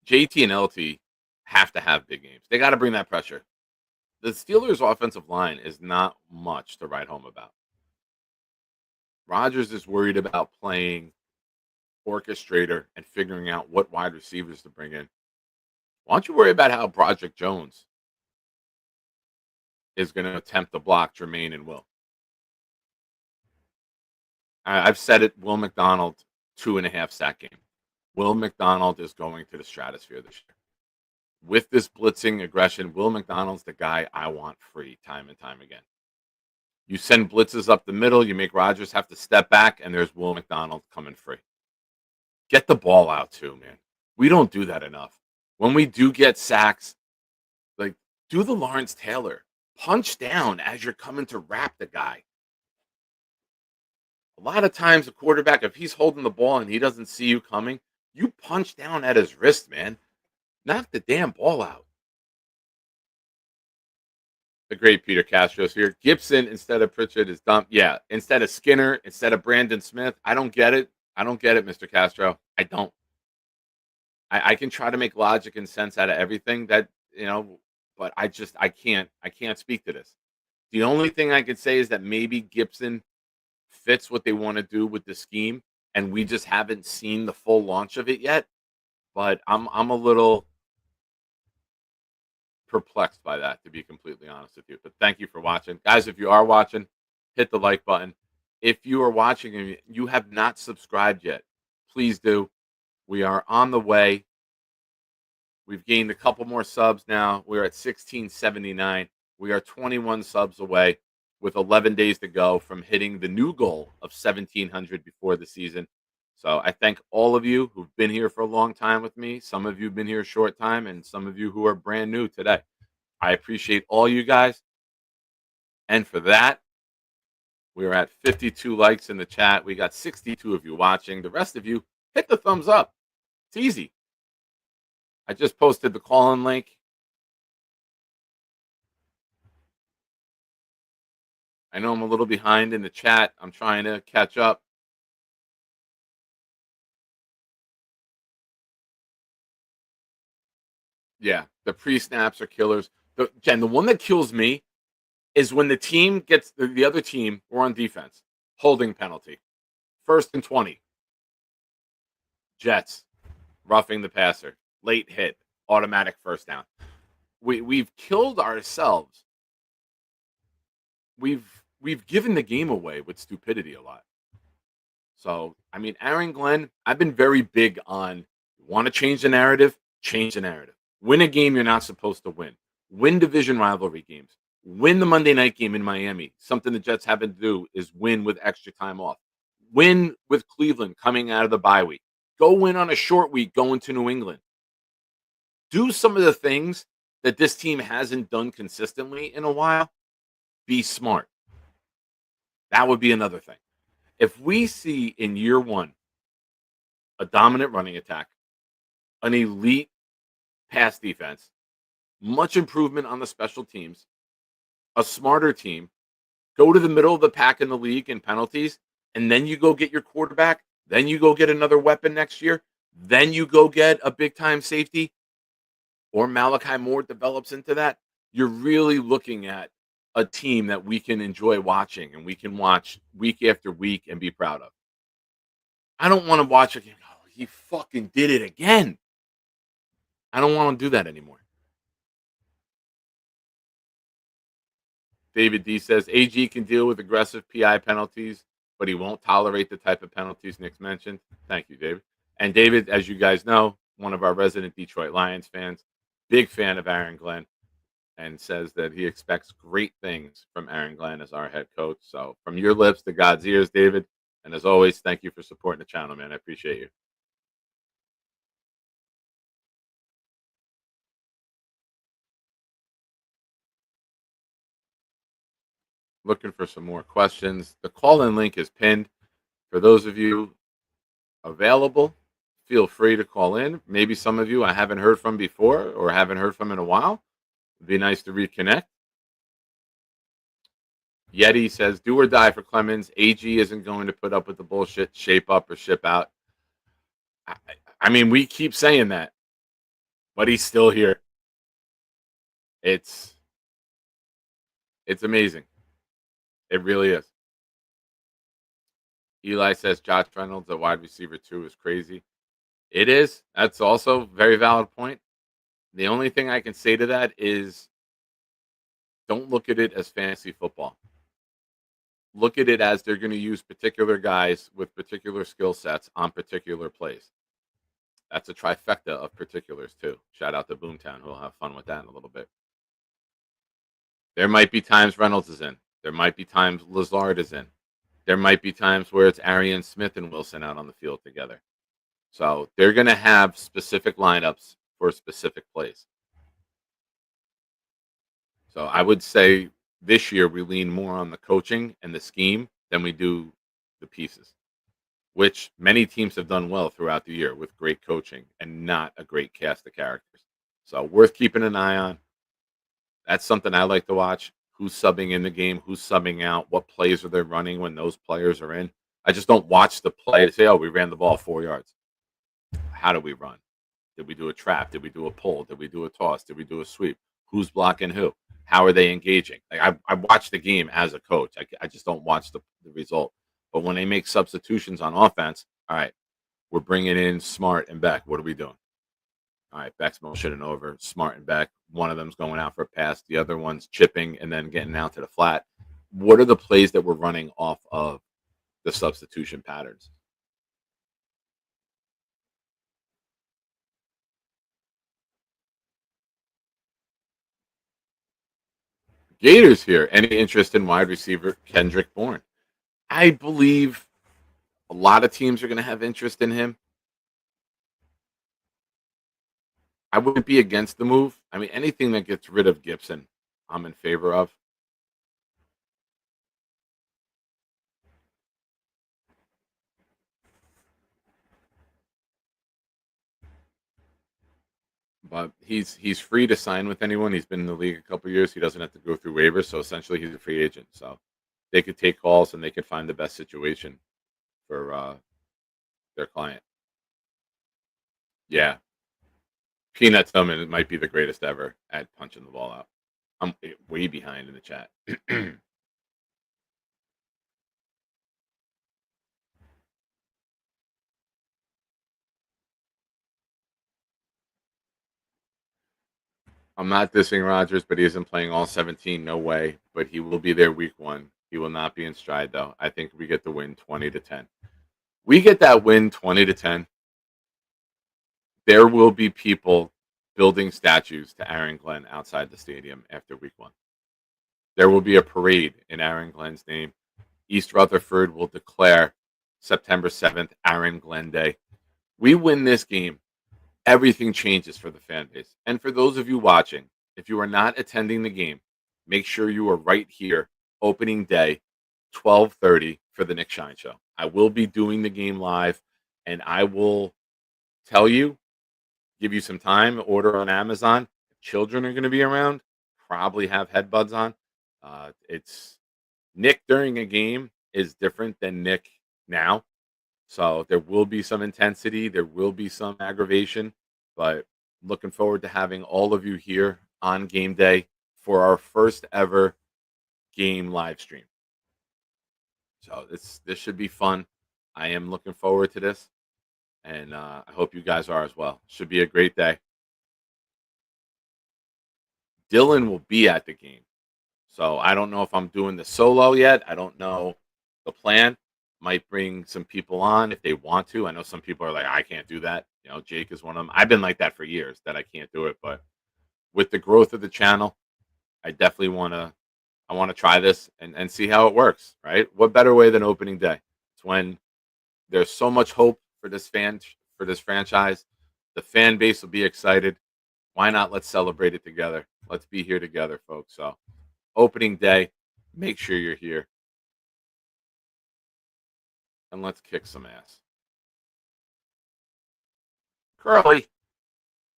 JT and LT have to have big games. They got to bring that pressure. The Steelers' offensive line is not much to write home about. Rodgers is worried about playing orchestrator and figuring out what wide receivers to bring in. Why don't you worry about how Broderick Jones is going to attempt to block Jermaine and Will? I've said it, Will McDonald, 2.5 sack game. Will McDonald is going to the stratosphere this year. With this blitzing aggression, Will McDonald's the guy I want free time and time again. You send blitzes up the middle, you make Rodgers have to step back, and there's Will McDonald coming free. Get the ball out too, man. We don't do that enough. When we do get sacks, like, do the Lawrence Taylor. Punch down as you're coming to wrap the guy. A lot of times a quarterback, if he's holding the ball and he doesn't see you coming, you punch down at his wrist, man. Knock the damn ball out. The great Peter Castro's here. Gibson instead of Pritchard is dumb. Yeah, instead of Skinner, instead of Brandon Smith. I don't get it. I don't get it, Mr. Castro. I don't. I can try to make logic and sense out of everything that, but I can't speak to this. The only thing I could say is that maybe Gibson fits what they want to do with the scheme, and we just haven't seen the full launch of it yet. But I'm a little perplexed by that, to be completely honest with you. But thank you for watching. Guys, if you are watching, hit the like button. If you are watching and you have not subscribed yet, please do. We are on the way. We've gained a couple more subs now. We're at 1679. We are 21 subs away with 11 days to go from hitting the new goal of 1,700 before the season. So I thank all of you who've been here for a long time with me. Some of you have been here a short time, and some of you who are brand new today. I appreciate all you guys. And for that, we're at 52 likes in the chat. We got 62 of you watching. The rest of you, hit the thumbs up. It's easy. I just posted the call-in link. I know I'm a little behind in the chat. I'm trying to catch up. Yeah, the pre-snaps are killers. Jen, the one that kills me is when the team gets the other team, we're on defense, holding penalty. 1st and 20. Jets, roughing the passer, late hit, automatic first down. We've killed ourselves. We've given the game away with stupidity a lot. So, I mean, Aaron Glenn, I've been very big on, want to change the narrative? Change the narrative. Win a game you're not supposed to win. Win division rivalry games. Win the Monday night game in Miami. Something the Jets happen to do is win with extra time off. Win with Cleveland coming out of the bye week. Go win on a short week going to New England. Do some of the things that this team hasn't done consistently in a while. Be smart. That would be another thing. If we see in year one a dominant running attack, an elite pass defense, much improvement on the special teams, a smarter team, go to the middle of the pack in the league in penalties, and then you go get your quarterback, then you go get another weapon next year, then you go get a big-time safety, or Malachi Moore develops into that, you're really looking at a team that we can enjoy watching and we can watch week after week and be proud of. I don't want to watch again. Oh, he fucking did it again. I don't want to do that anymore. David D says, AG can deal with aggressive PI penalties, but he won't tolerate the type of penalties Nick's mentioned. Thank you, David. And David, as you guys know, one of our resident Detroit Lions fans, big fan of Aaron Glenn, and says that he expects great things from Aaron Glenn as our head coach. So from your lips to God's ears, David. And as always, thank you for supporting the channel, man. I appreciate you. Looking for some more questions. The call-in link is pinned. For those of you available, feel free to call in. Maybe some of you I haven't heard from before or haven't heard from in a while. It'd be nice to reconnect. Yeti says, do or die for Clemens. AG isn't going to put up with the bullshit, shape up or ship out. I mean, we keep saying that, but he's still here. It's amazing. It really is. Eli says Josh Reynolds at wide receiver 2 is crazy. It is. That's also a very valid point. The only thing I can say to that is don't look at it as fantasy football. Look at it as they're going to use particular guys with particular skill sets on particular plays. That's a trifecta of particulars, too. Shout out to Boomtown, who will have fun with that in a little bit. There might be times Reynolds is in. There might be times Lazard is in. There might be times where it's Arian Smith and Wilson out on the field together. So they're going to have specific lineups for specific plays. So I would say this year we lean more on the coaching and the scheme than we do the pieces, which many teams have done well throughout the year with great coaching and not a great cast of characters. So worth keeping an eye on. That's something I like to watch. Who's subbing in the game? Who's subbing out? What plays are they running when those players are in? I just don't watch the play to say, oh, we ran the ball 4 yards. How do we run? Did we do a trap? Did we do a pull? Did we do a toss? Did we do a sweep? Who's blocking who? How are they engaging? Like I watch the game as a coach. I just don't watch the result. But when they make substitutions on offense, all right, we're bringing in Smart and Beck. What are we doing? All right, Beck's motioning over. Smart and Beck. One of them's going out for a pass. The other one's chipping and then getting out to the flat. What are the plays that we're running off of the substitution patterns? Gators here. Any interest in wide receiver Kendrick Bourne? I believe a lot of teams are going to have interest in him. I wouldn't be against the move. I mean, anything that gets rid of Gibson, I'm in favor of. But he's free to sign with anyone. He's been in the league a couple of years. He doesn't have to go through waivers, so essentially he's a free agent. So they could take calls and they could find the best situation for their client. Yeah, Peanut Tillman might be the greatest ever at punching the ball out. I'm way behind in the chat. I'm not dissing Rodgers, but he isn't playing all 17. No way. But he will be there week 1. He will not be in stride, though. I think we get the win 20-10. We get that win 20-10. There will be people building statues to Aaron Glenn outside the stadium after week 1. There will be a parade in Aaron Glenn's name. East Rutherford will declare September 7th Aaron Glenn Day. We win this game, everything changes for the fan base. And for those of you watching, if you are not attending the game, make sure you are right here, opening day, 12:30 for the Nick Shine Show. I will be doing the game live, and I will tell you, give you some time, order on Amazon. If children are going to be around, probably have headbuds on. It's Nick during a game is different than Nick now. So there will be some intensity. There will be some aggravation. But looking forward to having all of you here on game day for our first ever game live stream. So this should be fun. I am looking forward to this. And I hope you guys are as well. Should be a great day. Dylan will be at the game. So I don't know if I'm doing the solo yet. I don't know the plan. Might bring some people on if they want to. I know some people are like, I can't do that. You know, Jake is one of them. I've been like that for years that I can't do it. But with the growth of the channel, I definitely want to try this and see how it works, right? What better way than opening day? It's when there's so much hope for this franchise. The fan base will be excited. Why not? Let's celebrate it together. Let's be here together, folks. So opening day, make sure you're here. And let's kick some ass. Curly,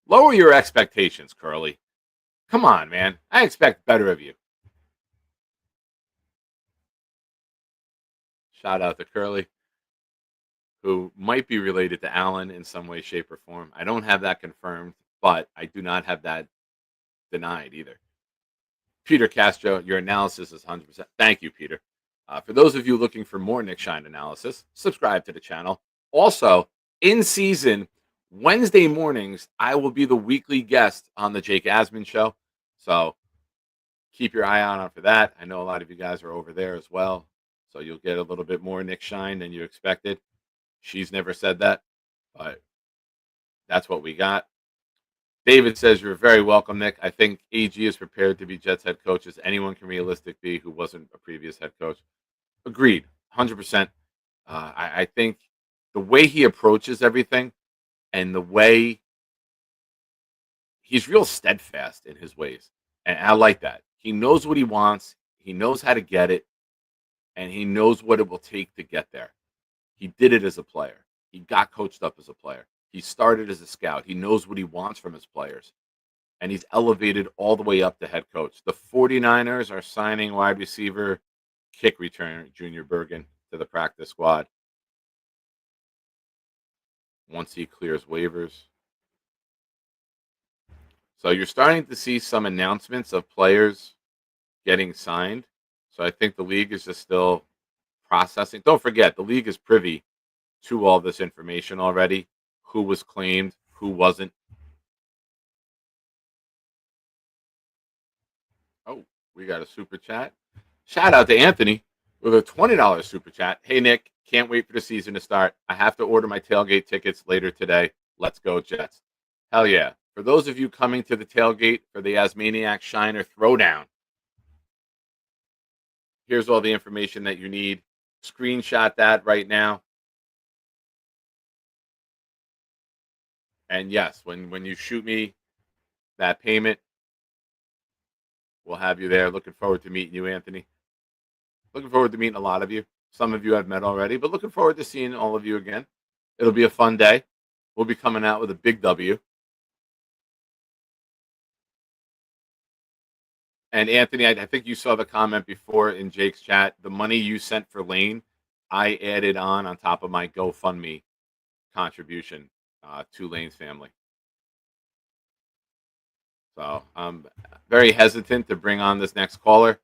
lower your expectations, Curly. Come on, man. I expect better of you. Shout out to Curly, who might be related to Alan in some way, shape, or form. I don't have that confirmed, but I do not have that denied either. Peter Castro, your analysis is 100%. Thank you, Peter. For those of you looking for more Nick Shine analysis, subscribe to the channel. Also, in season, Wednesday mornings, I will be the weekly guest on the Jake Asman show. So keep your eye out for that. I know a lot of you guys are over there as well. So you'll get a little bit more Nick Shine than you expected. She's never said that, but that's what we got. David says, you're very welcome, Nick. I think AG is prepared to be Jets head coach as anyone can realistically be who wasn't a previous head coach. Agreed, 100%. I think the way he approaches everything and the way he's real steadfast in his ways. And I like that. He knows what he wants. He knows how to get it. And he knows what it will take to get there. He did it as a player. He got coached up as a player. He started as a scout. He knows what he wants from his players. And he's elevated all the way up to head coach. The 49ers are signing wide receiver kick returner Junior Bergen to the practice squad once he clears waivers. So you're starting to see some announcements of players getting signed. So I think the league is just still processing. Don't forget, the league is privy to all this information already. Who was claimed, who wasn't. Oh, we got a super chat. Shout out to Anthony with a $20 super chat. Hey, Nick, can't wait for the season to start. I have to order my tailgate tickets later today. Let's go, Jets. Hell yeah. For those of you coming to the tailgate for the Asmaniac Shiner Throwdown, here's all the information that you need. Screenshot that right now. And yes, when you shoot me that payment, we'll have you there. Looking forward to meeting you, Anthony. Looking forward to meeting a lot of you. Some of you I've met already, but looking forward to seeing all of you again. It'll be a fun day. We'll be coming out with a big W. And Anthony, I think you saw the comment before in Jake's chat. The money you sent for Lane, I added on top of my GoFundMe contribution to Lane's family. So I'm very hesitant to bring on this next caller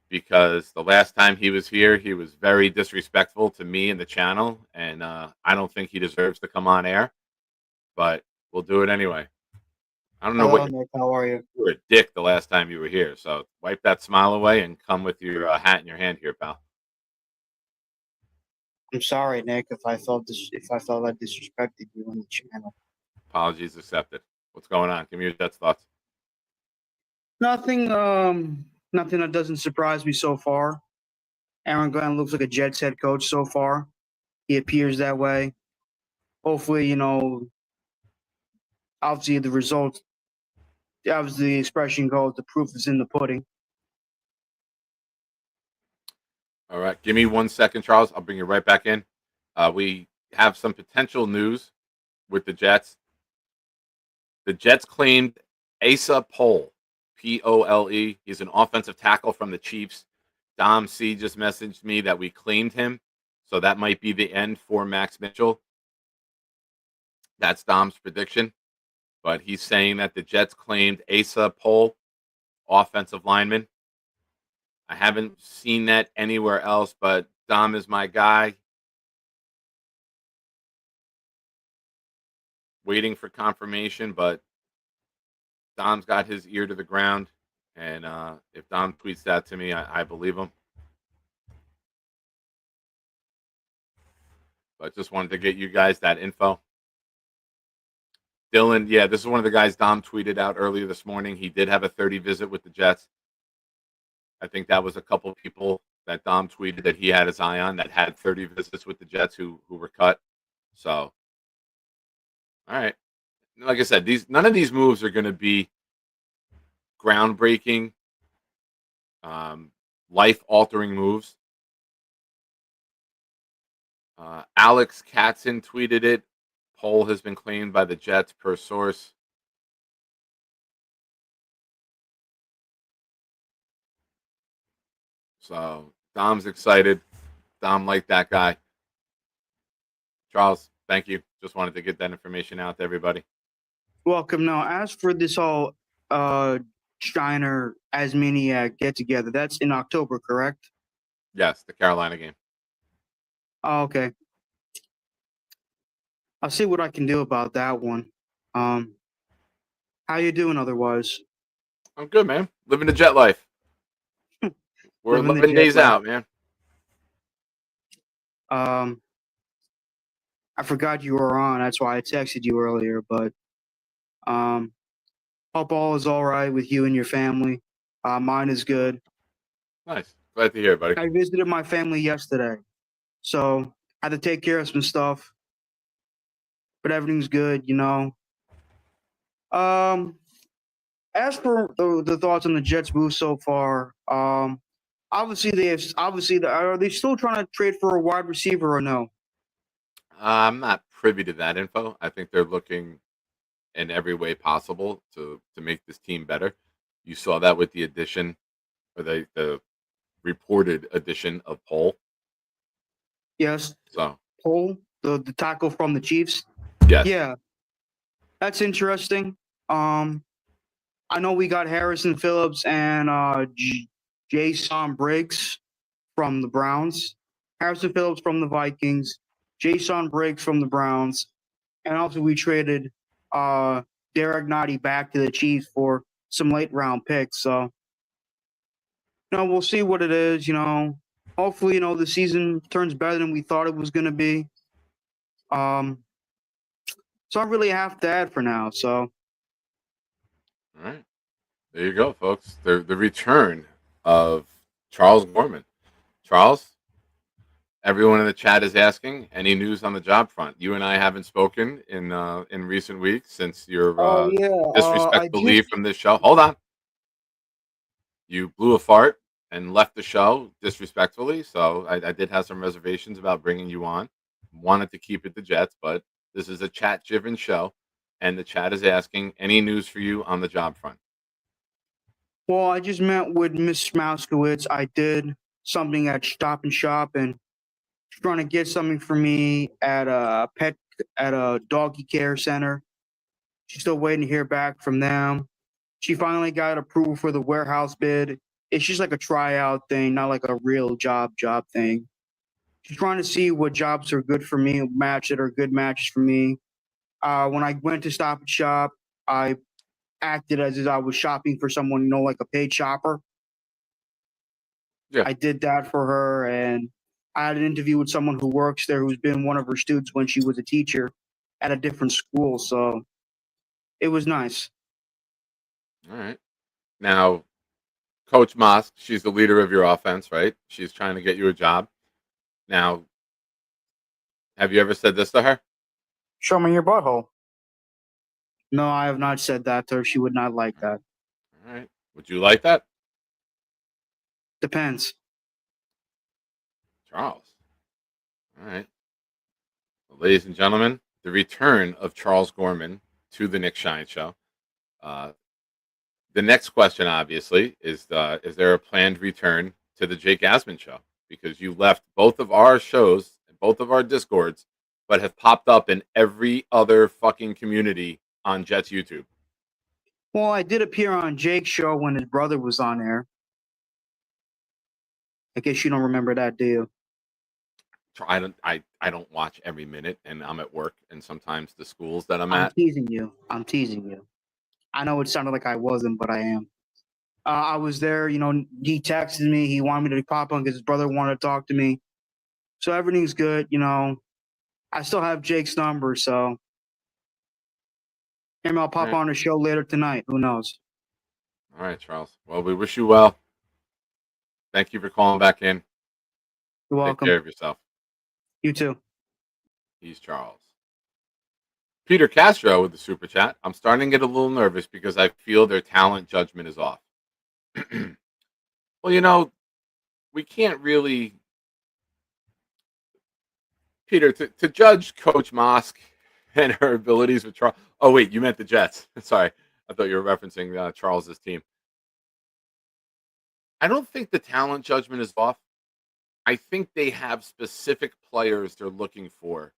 because the last time he was here, he was very disrespectful to me and the channel, and I don't think he deserves to come on air. But we'll do it anyway. I don't know Hello, what Nick. How are you? you were a dick the last time you were here. So wipe that smile away and come with your hat in your hand here, pal. I'm sorry, Nick, if I felt I disrespected you on the channel. Apologies accepted. What's going on? Give me your Jets thoughts. Nothing that doesn't surprise me so far. Aaron Glenn looks like a Jets head coach so far. He appears that way. Hopefully, obviously the results, obviously the expression goes, the proof is in the pudding. All right. Give me 1 second, Charles. I'll bring you right back in. We have some potential news with the Jets. The Jets claimed Asa Pole, Pole. He's an offensive tackle from the Chiefs. Dom C just messaged me that we claimed him. So that might be the end for Max Mitchell. That's Dom's prediction. But he's saying that the Jets claimed Asa Pole, offensive lineman. I haven't seen that anywhere else, but Dom is my guy. Waiting for confirmation, but Dom's got his ear to the ground. And if Dom tweets that to me, I believe him. But just wanted to get you guys that info. Dylan, yeah, this is one of the guys Dom tweeted out earlier this morning. He did have a 30 visit with the Jets. I think that was a couple people that Dom tweeted that he had his eye on that had 30 visits with the Jets who were cut. So, all right. Like I said, none of these moves are going to be groundbreaking, life-altering moves. Alex Katzen tweeted it. Poll has been claimed by the Jets per source. So Dom's excited. I'm like that guy. Charles, thank you. Just wanted to get that information out to everybody. Welcome. Now, as for this whole Shiner Asmaniac get together, that's in October, correct? Yes, the Carolina game. Oh, okay. I'll see what I can do about that one. How you doing otherwise? I'm good, man. Living the jet life. We're Living the 11 jet days life. out, man. I forgot you were on. That's why I texted you earlier. But hope all is all right with you and your family. Mine is good. Nice. Glad to hear it, buddy. I visited my family yesterday, so I had to take care of some stuff, but everything's good, you know. As for the thoughts on the Jets move so far, obviously are they still trying to trade for a wide receiver or no? I'm not privy to that info. I think they're looking in every way possible to make this team better. You saw that with the addition, or the reported addition of Pohl. Yes, So Cole, the tackle from the Chiefs. yes, Yeah, that's interesting. I know we got Harrison Phillips and Jason Briggs from the Browns, Harrison Phillips from the Vikings, Jason Briggs from the Browns, and also we traded Derek Nottie back to the Chiefs for some late round picks. So, we'll see what it is. Hopefully, the season turns better than we thought it was going to be. So I really have to add for now. So. all right. There you go, folks. The return of Charles Gorman. Charles, everyone in the chat is asking any news on the job front. You and I haven't spoken in recent weeks since your disrespectful leave from this show. Hold on. You blew a fart and left the show disrespectfully, so I did have some reservations about bringing you on. Wanted to keep it the Jets, but this is a chat-driven show, and the chat is asking any news for you on the job front. Well, I just met with Miss Mouskowitz. I did something at Stop and Shop, and she's trying to get something for me at a doggy care center. She's still waiting to hear back from them. She finally got approval for the warehouse bid. It's just like a tryout thing, not like a real job thing. She's trying to see what jobs are good for me, that are good matches for me. When I went to Stop and Shop, I acted as if I was shopping for someone, like a paid shopper. Yeah. I did that for her, and I had an interview with someone who works there who's been one of her students when she was a teacher at a different school. So it was nice. All right. Now, Coach Mosk, she's the leader of your offense, right? She's trying to get you a job. Now, have you ever said this to her? Show me your butthole. No, I have not said that to her. She would not like that. All right. Would you like that? Depends. Charles. All right. Well, ladies and gentlemen, the return of Charles Gorman to the Nick Shine Show. The next question, obviously, is there a planned return to the Jake Asman Show? Because you left both of our shows and both of our Discords, but have popped up in every other fucking community on Jets YouTube. Well, I did appear on Jake's show when his brother was on there. I guess you don't remember that, do you? I don't watch every minute, and I'm at work, and sometimes the schools that I'm I'm at. teasing you. I know it sounded like I wasn't, but I am. I was there. He texted me. He wanted me to pop on because his brother wanted to talk to me. So everything's good. I still have Jake's number, so maybe I'll pop on a show later tonight. Who knows? All right, Charles. Well, we wish you well. Thank you for calling back in. You're welcome. Take care of yourself. You too. He's Charles. Peter Castro with the super chat. I'm starting to get a little nervous because I feel their talent judgment is off. Well, we can't really, Peter, to judge Coach Mosk and her abilities with Charles. Oh, wait, you meant the Jets. Sorry. I thought you were referencing Charles's team. I don't think the talent judgment is off. I think they have specific players they're looking for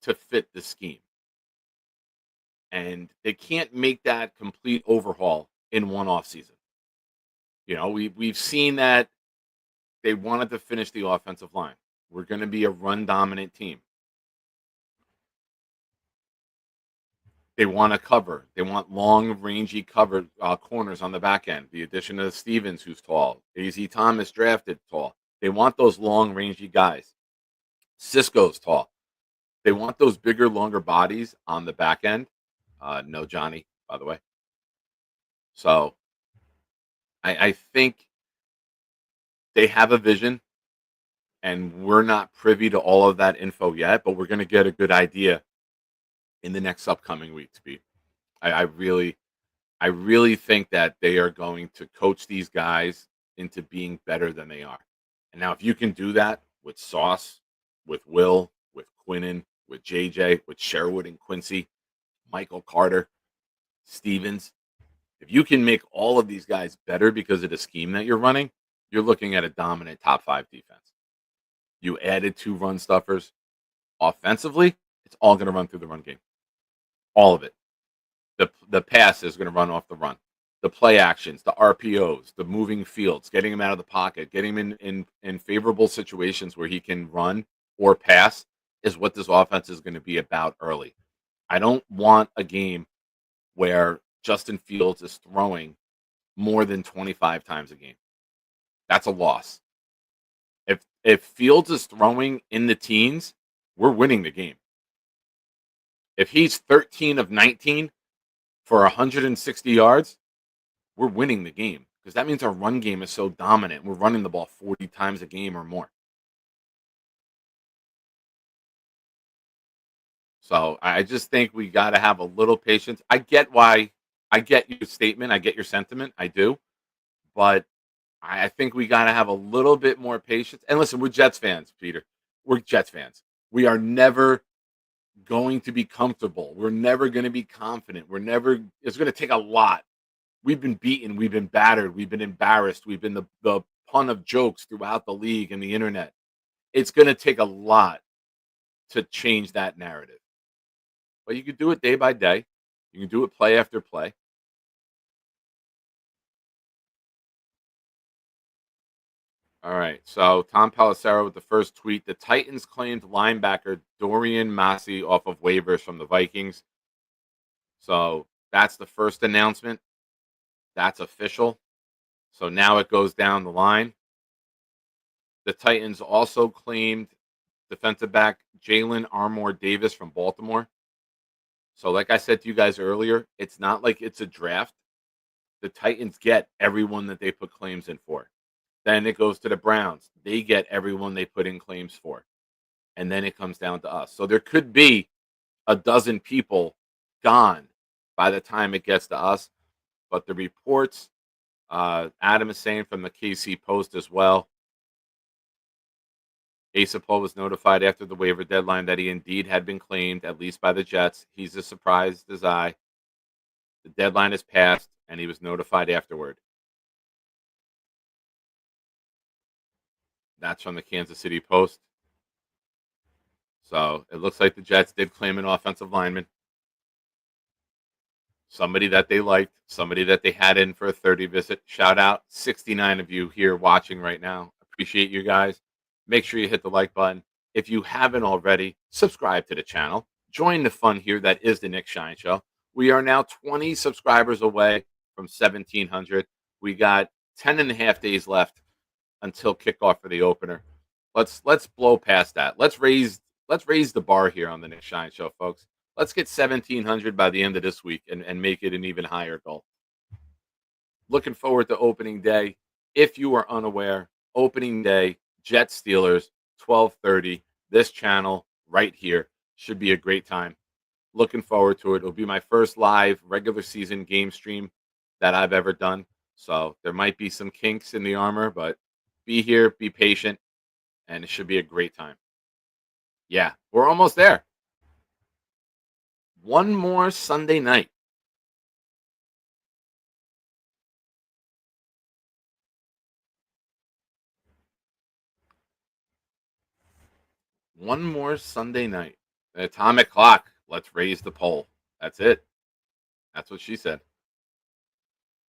to fit the scheme. And they can't make that complete overhaul in one off season. We've seen that they wanted to finish the offensive line. We're going to be a run dominant team. They want to cover. They want long, rangy covered corners on the back end. The addition of Stevens, who's tall. A.Z. Thomas drafted tall. They want those long, rangy guys. Cisco's tall. They want those bigger, longer bodies on the back end. No Johnny, by the way. So I think they have a vision, and we're not privy to all of that info yet, but we're going to get a good idea in the next upcoming weeks, Pete. I really think that they are going to coach these guys into being better than they are. And now, if you can do that with Sauce, with Will, with Quinnen, with JJ, with Sherwood and Quincy, Michael Carter, Stevens, if you can make all of these guys better because of the scheme that you're running, you're looking at a dominant top 5 defense. You added 2 run stuffers. Offensively, it's all going to run through the run game. All of it. The pass is going to run off the run. The play actions, the RPOs, the moving fields, getting him out of the pocket, getting him in favorable situations where he can run or pass is what this offense is going to be about early. I don't want a game where Justin Fields is throwing more than 25 times a game. That's a loss. If Fields is throwing in the teens, we're winning the game. If he's 13 of 19 for 160 yards, we're winning the game because that means our run game is so dominant. We're running the ball 40 times a game or more. So I just think we got to have a little patience. I get your statement. I get your sentiment. I do. But I think we got to have a little bit more patience. And listen, we're Jets fans, Peter. We're Jets fans. We are never going to be comfortable. We're never going to be confident. It's going to take a lot. We've been beaten. We've been battered. We've been embarrassed. We've been the pun of jokes throughout the league and the internet. It's going to take a lot to change that narrative. But you can do it day by day. You can do it play after play. All right. So Tom Pelissero with the first tweet. The Titans claimed linebacker Dorian Massey off of waivers from the Vikings. So that's the first announcement. That's official. So now it goes down the line. The Titans also claimed defensive back Jalen Armour Davis from Baltimore. So like I said to you guys earlier, it's not like it's a draft. The Titans get everyone that they put claims in for. Then it goes to the Browns. They get everyone they put in claims for. And then it comes down to us. So there could be a dozen people gone by the time it gets to us. But the reports, Adam is saying from the KC Post as well, Asa Paul was notified after the waiver deadline that he indeed had been claimed, at least by the Jets. He's as surprised as I. The deadline is passed, and he was notified afterward. That's from the Kansas City Post. So it looks like the Jets did claim an offensive lineman. Somebody that they liked, somebody that they had in for a 30 visit. Shout out, 69 of you here watching right now. Appreciate you guys. Make sure you hit the like button. If you haven't already, subscribe to the channel. Join the fun here that is the Nick Shine Show. We are now 20 subscribers away from 1,700. We got 10 and a half days left until kickoff for the opener. Let's blow past that. Let's raise the bar here on the Nick Shine Show, folks. Let's get 1,700 by the end of this week and make it an even higher goal. Looking forward to opening day. If you are unaware, opening day, Jets Steelers, 12:30. This channel right here should be a great time. Looking forward to it. It'll be my first live regular season game stream that I've ever done. So there might be some kinks in the armor, but be here, be patient, and it should be a great time. Yeah, we're almost there. One more Sunday night. One more Sunday night. The atomic clock. Let's raise the poll. That's it. That's what she said.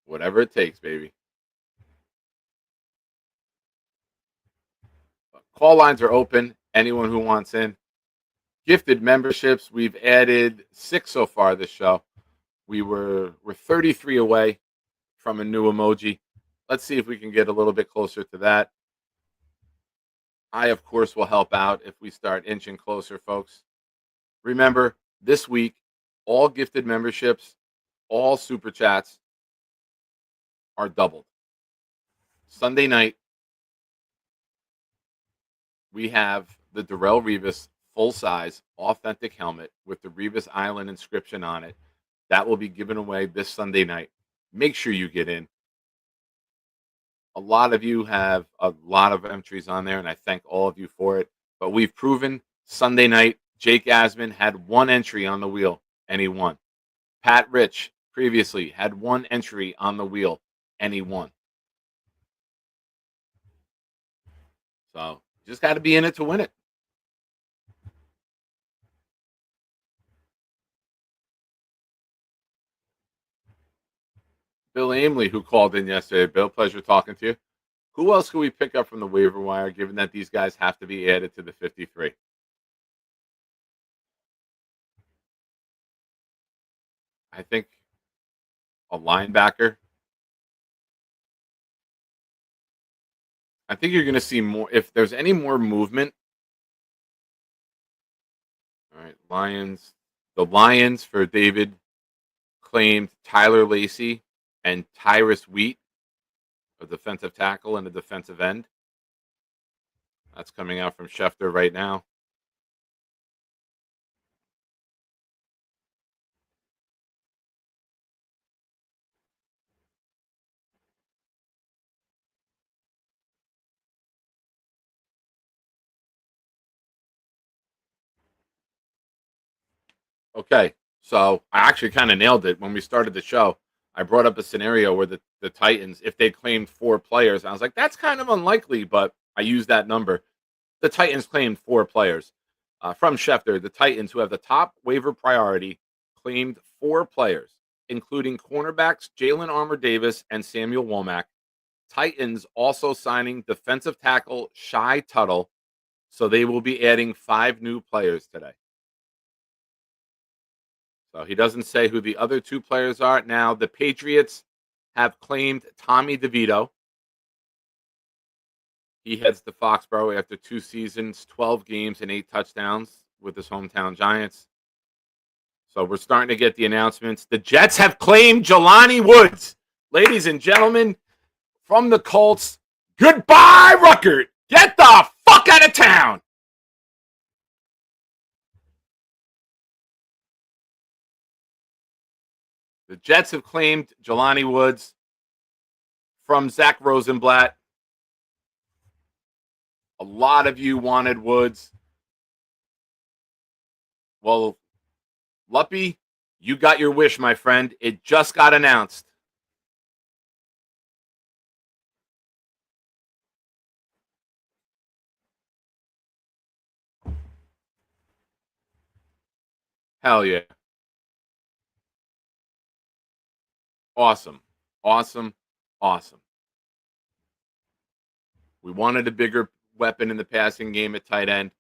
Whatever it takes, baby. Call lines are open. Anyone who wants in. Gifted memberships. We've added 6 so far this show. We're 33 away from a new emoji. Let's see if we can get a little bit closer to that. I, of course, will help out if we start inching closer, folks. Remember, this week, all gifted memberships, all super chats are doubled. Sunday night, we have the Darrelle Revis full-size authentic helmet with the Revis Island inscription on it. That will be given away this Sunday night. Make sure you get in. A lot of you have a lot of entries on there, and I thank all of you for it. But we've proven Sunday night, Jake Asman had 1 entry on the wheel, and he won. Pat Rich previously had 1 entry on the wheel, and he won. So just got to be in it to win it. Bill Aimley, who called in yesterday. Bill, pleasure talking to you. Who else can we pick up from the waiver wire, given that these guys have to be added to the 53? I think a linebacker. I think you're going to see more. If there's any more movement. All right, Lions. The Lions for David claimed Tyler Lacey and Tyrus Wheat, a defensive tackle and a defensive end. That's coming out from Schefter right now. Okay, so I actually kind of nailed it when we started the show. I brought up a scenario where the Titans, if they claimed 4 players, I was like, that's kind of unlikely, but I used that number. The Titans claimed 4 players. From Schefter, the Titans, who have the top waiver priority, claimed 4 players, including cornerbacks Jalen Armour Davis and Samuel Womack. Titans also signing defensive tackle Shy Tuttle, so they will be adding 5 new players today. So he doesn't say who the other 2 players are. Now, the Patriots have claimed Tommy DeVito. He heads to Foxborough after 2 seasons, 12 games, and 8 touchdowns with his hometown Giants. So we're starting to get the announcements. The Jets have claimed Jelani Woods. Ladies and gentlemen, from the Colts, goodbye, Ruckert. Get the fuck out of town. The Jets have claimed Jelani Woods from Zach Rosenblatt. A lot of you wanted Woods. Well, Luppy, you got your wish, my friend. It just got announced. Hell yeah. Awesome. Awesome. Awesome. We wanted a bigger weapon in the passing game at tight end.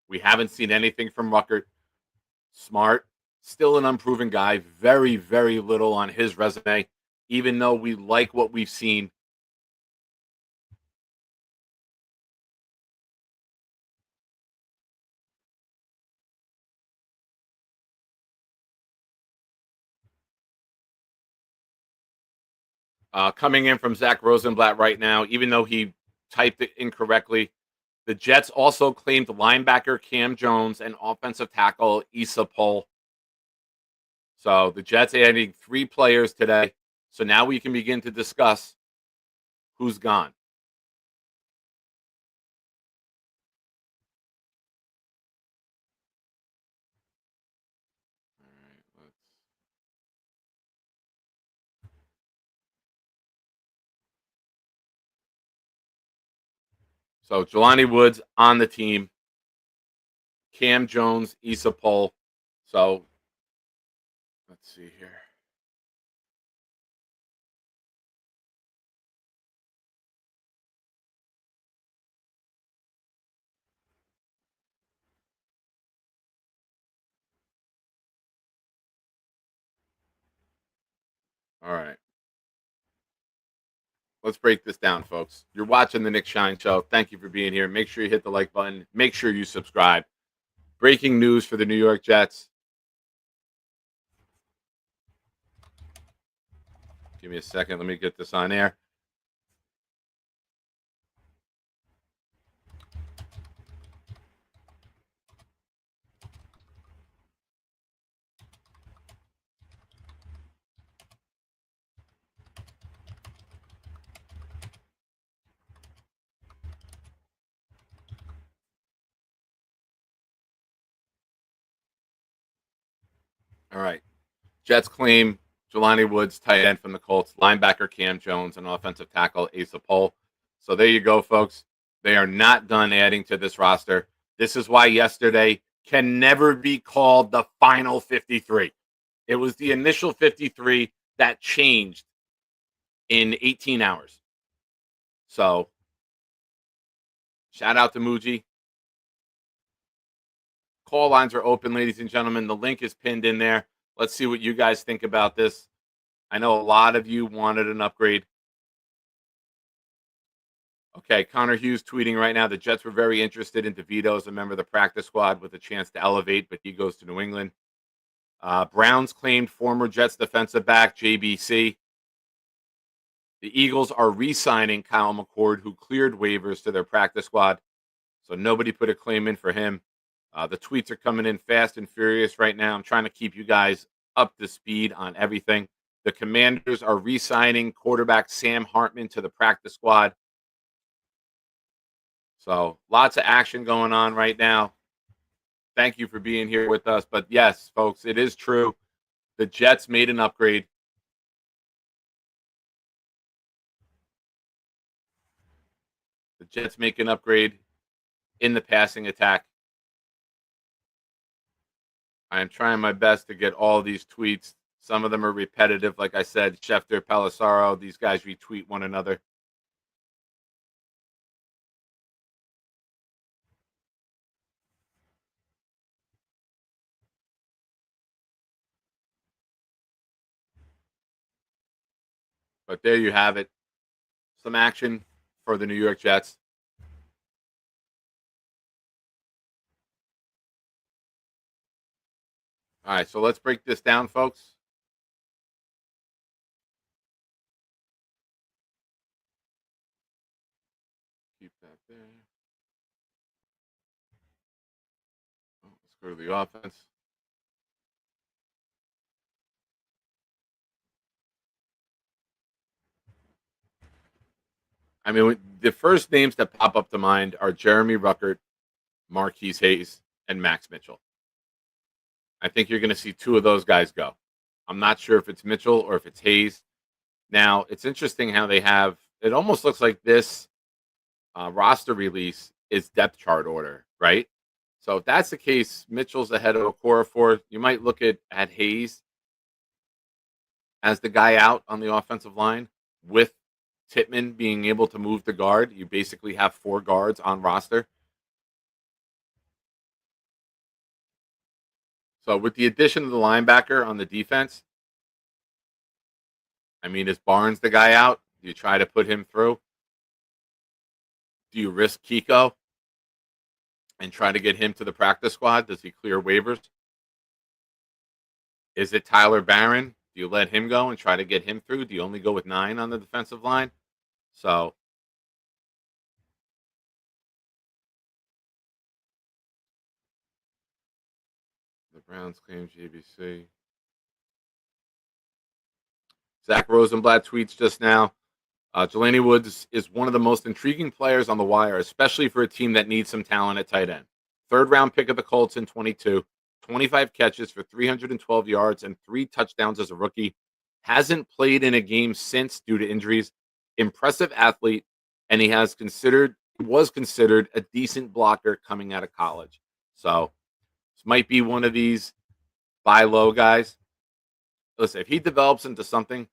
We haven't seen anything from Ruckert. Smart, still an unproven guy. Very, very little on his resume, even though we like what we've seen. Coming in from Zach Rosenblatt right now, even though he typed it incorrectly. The Jets also claimed linebacker Cam Jones and offensive tackle Issa Pohl. So the Jets adding 3 players today. So now we can begin to discuss who's gone. All right, So Jelani Woods on the team. Cam Jones, Issa Poll. So let's see here. All right. Let's break this down, folks. You're watching the Nick Shine Show. Thank you for being here. Make sure you hit the like button. Make sure you subscribe. Breaking news for the New York Jets. Give me a second. Let me get this on air. All right. Jets claim Jelani Woods, tight end from the Colts, linebacker Cam Jones, and offensive tackle Asa Poll. So there you go, folks. They are not done adding to this roster. This is why yesterday can never be called the final 53. It was the initial 53 that changed in 18 hours. So shout out to Muji. Call lines are open, ladies and gentlemen. The link is pinned in there. Let's see what you guys think about this. I know a lot of you wanted an upgrade. Okay, Connor Hughes tweeting right now. The Jets were very interested in DeVito as a member of the practice squad with a chance to elevate, but he goes to New England. Browns claimed former Jets defensive back JBC. The Eagles are re-signing Kyle McCord, who cleared waivers to their practice squad. So nobody put a claim in for him. The tweets are coming in fast and furious right now. I'm trying to keep you guys up to speed on everything. The Commanders are re-signing quarterback Sam Hartman to the practice squad. So lots of action going on right now. Thank you for being here with us. But yes, folks, it is true. The Jets made an upgrade. The Jets make an upgrade in the passing attack. I am trying my best to get all these tweets. Some of them are repetitive. Like I said, Schefter, Palisaro, these guys retweet one another. But there you have it. Some action for the New York Jets. All right, so let's break this down, folks. Keep that there. Oh, let's go to the offense. I mean, the first names that pop up to mind are Jeremy Ruckert, Marquise Hayes, and Max Mitchell. I think you're going to see two of those guys go. I'm not sure if it's Mitchell or if it's Hayes. Now, it's interesting how they have, it almost looks like this roster release is depth chart order, right? So if that's the case, Mitchell's ahead of Okorafor. You might look at Hayes as the guy out on the offensive line with Tittman being able to move the guard. You basically have four guards on roster. So with the addition of the linebacker on the defense, I mean, is Barnes the guy out? Do you try to put him through? Do you risk Kiko and try to get him to the practice squad? Does he clear waivers? Is it Tyler Barron? Do you let him go and try to get him through? Do you only go with 9 on the defensive line? So the Browns claim JBC. Zach Rosenblatt tweets just now. Jelani Woods is one of the most intriguing players on the wire, especially for a team that needs some talent at tight end. Third-round pick of the Colts in 22, 25 catches for 312 yards and 3 touchdowns as a rookie. Hasn't played in a game since due to injuries. Impressive athlete, and he was considered a decent blocker coming out of college. So This might be one of these buy low guys. Listen, if he develops into something,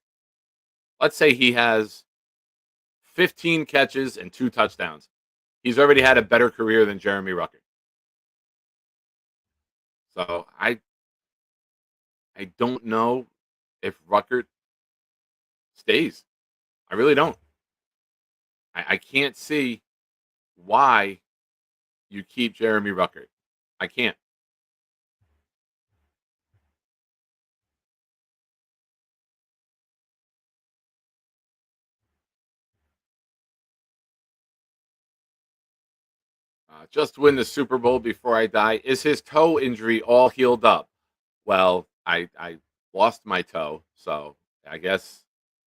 let's say he has 15 catches and 2 touchdowns. He's already had a better career than Jeremy Ruckert. So I don't know if Ruckert stays. I really don't. I can't see why you keep Jeremy Ruckert. I can't. Just to win the Super Bowl before I die. Is his toe injury all healed up? Well, I lost my toe, so I guess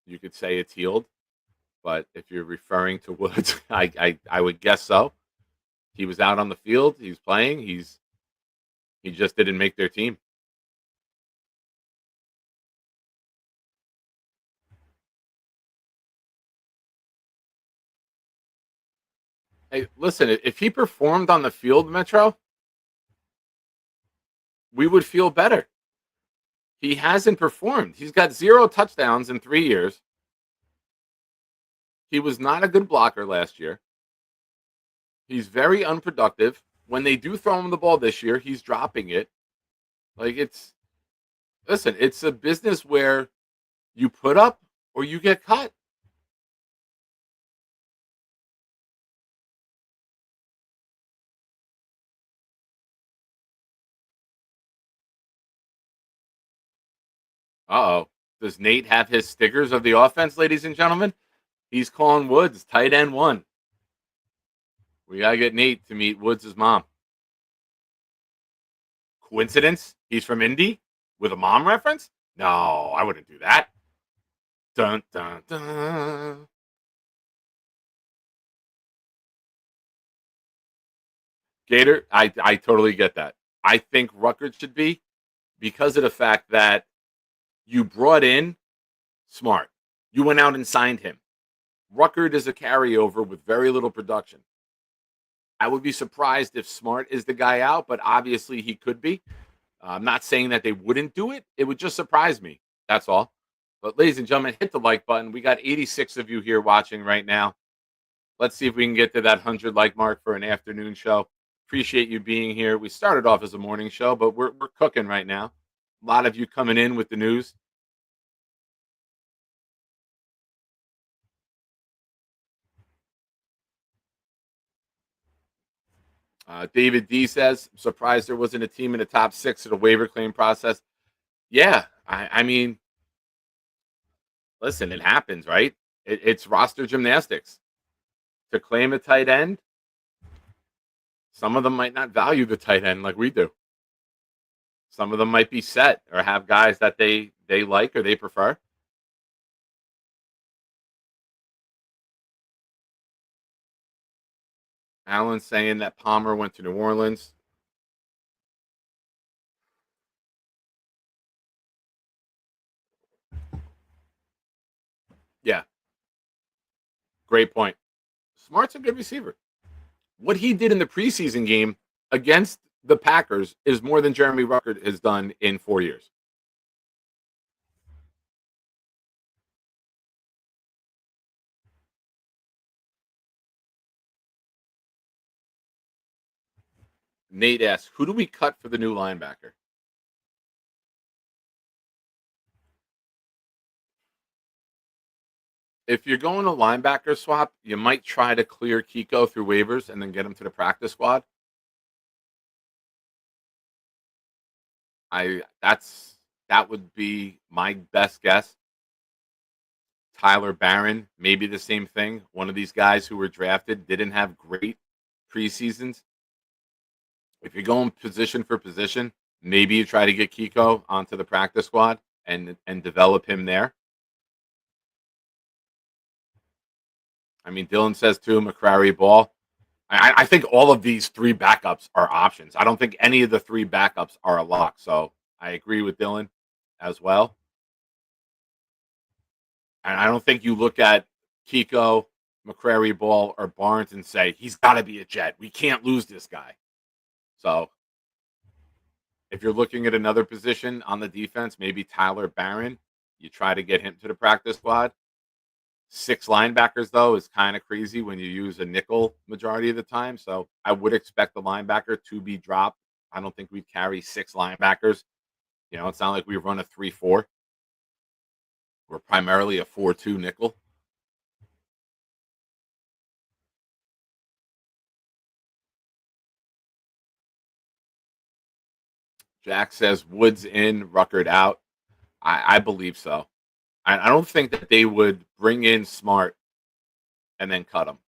you could say it's healed. But if you're referring to Woods, I would guess so. He was out on the field. He was playing. He just didn't make their team. Hey, listen, if he performed on the field, Metro, we would feel better. He hasn't performed. He's got 0 touchdowns in 3 years. He was not a good blocker last year. He's very unproductive. When they do throw him the ball this year, he's dropping it. Listen, it's a business where you put up or you get cut. Uh-oh. Does Nate have his stickers of the offense, ladies and gentlemen? He's calling Woods tight end 1. We got to get Nate to meet Woods' mom. Coincidence? He's from Indy with a mom reference? No, I wouldn't do that. Dun, dun, dun. Gator, I totally get that. I think Ruckert should be because of the fact that you brought in Smart. You went out and signed him. Ruckert is a carryover with very little production. I would be surprised if Smart is the guy out, but obviously he could be. I'm not saying that they wouldn't do it. It would just surprise me. That's all. But ladies and gentlemen, hit the like button. We got 86 of you here watching right now. Let's see if we can get to that 100 like mark for an afternoon show. Appreciate you being here. We started off as a morning show, but we're cooking right now. A lot of you coming in with the news. David D says, surprised there wasn't a team in the top 6 of the waiver claim process. Yeah, I mean, listen, it happens, right? It's roster gymnastics. To claim a tight end, some of them might not value the tight end like we do. Some of them might be set or have guys that they like or they prefer. Alan's saying that Palmer went to New Orleans. Yeah. Great point. Smart's a good receiver. What he did in the preseason game against the Packers is more than Jeremy Ruckert has done in 4 years. Nate asks, who do we cut for the new linebacker? If you're going to linebacker swap, you might try to clear Kiko through waivers and then get him to the practice squad. That would be my best guess. Tyler Barron, maybe the same thing. One of these guys who were drafted didn't have great preseasons. If you're going position for position, maybe you try to get Kiko onto the practice squad and develop him there. I mean, Dylan says too, McCrary Ball. I think all of these 3 backups are options. I don't think any of the 3 backups are a lock. So I agree with Dylan as well. And I don't think you look at Kiko, McCrary Ball, or Barnes and say, he's got to be a Jet. We can't lose this guy. So If you're looking at another position on the defense, maybe Tyler Barron, you try to get him to the practice squad. 6 linebackers, though, is kind of crazy when you use a nickel majority of the time. So I would expect the linebacker to be dropped. I don't think we'd carry 6 linebackers. It's not like we run a 3-4. We're primarily a 4-2 nickel. Jack says Woods in, Ruckert out. I believe so. I don't think that they would bring in Smart and then cut him.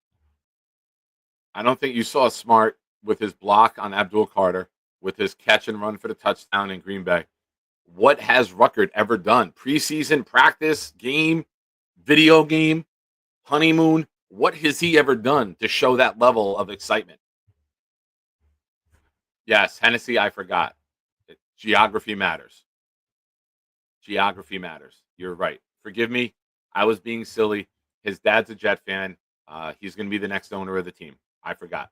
I don't think you saw Smart with his block on Abdul Carter, with his catch and run for the touchdown in Green Bay. What has Ruckert ever done? Preseason, practice, game, video game, honeymoon? What has he ever done to show that level of excitement? Yes, Hennessy, I forgot. Geography matters. Geography matters. You're right. Forgive me. I was being silly. His dad's a Jet fan. He's going to be the next owner of the team. I forgot.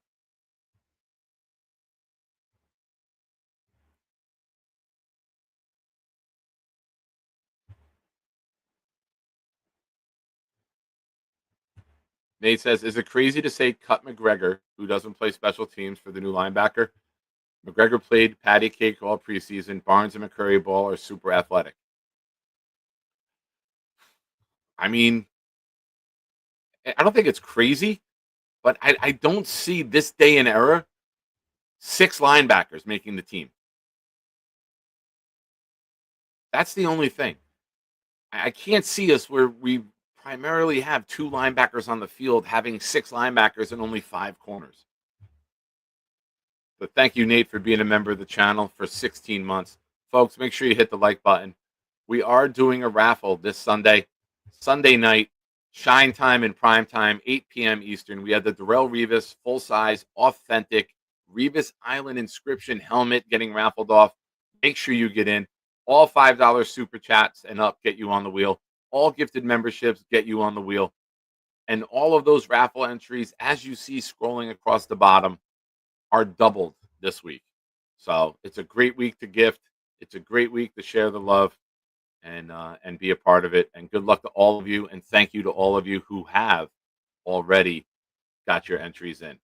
Nate says, is it crazy to say cut McGregor, who doesn't play special teams, for the new linebacker? McGregor played patty cake all preseason. Barnes and McCurry Ball are super athletic. I mean, I don't think it's crazy, but I don't see this day and era 6 linebackers making the team. That's the only thing. I can't see us where we primarily have 2 linebackers on the field having 6 linebackers and only 5 corners. But thank you, Nate, for being a member of the channel for 16 months. Folks, make sure you hit the like button. We are doing a raffle this Sunday night, Shine Time and Prime Time, 8 p.m. Eastern. We have the Darrell Revis full-size, authentic Revis Island inscription helmet getting raffled off. Make sure you get in. All $5 super chats and up get you on the wheel. All gifted memberships get you on the wheel. And all of those raffle entries, as you see scrolling across the bottom, are doubled this week. So it's a great week to gift. It's a great week to share the love and be a part of it. And good luck to all of you. And thank you to all of you who have already got your entries in.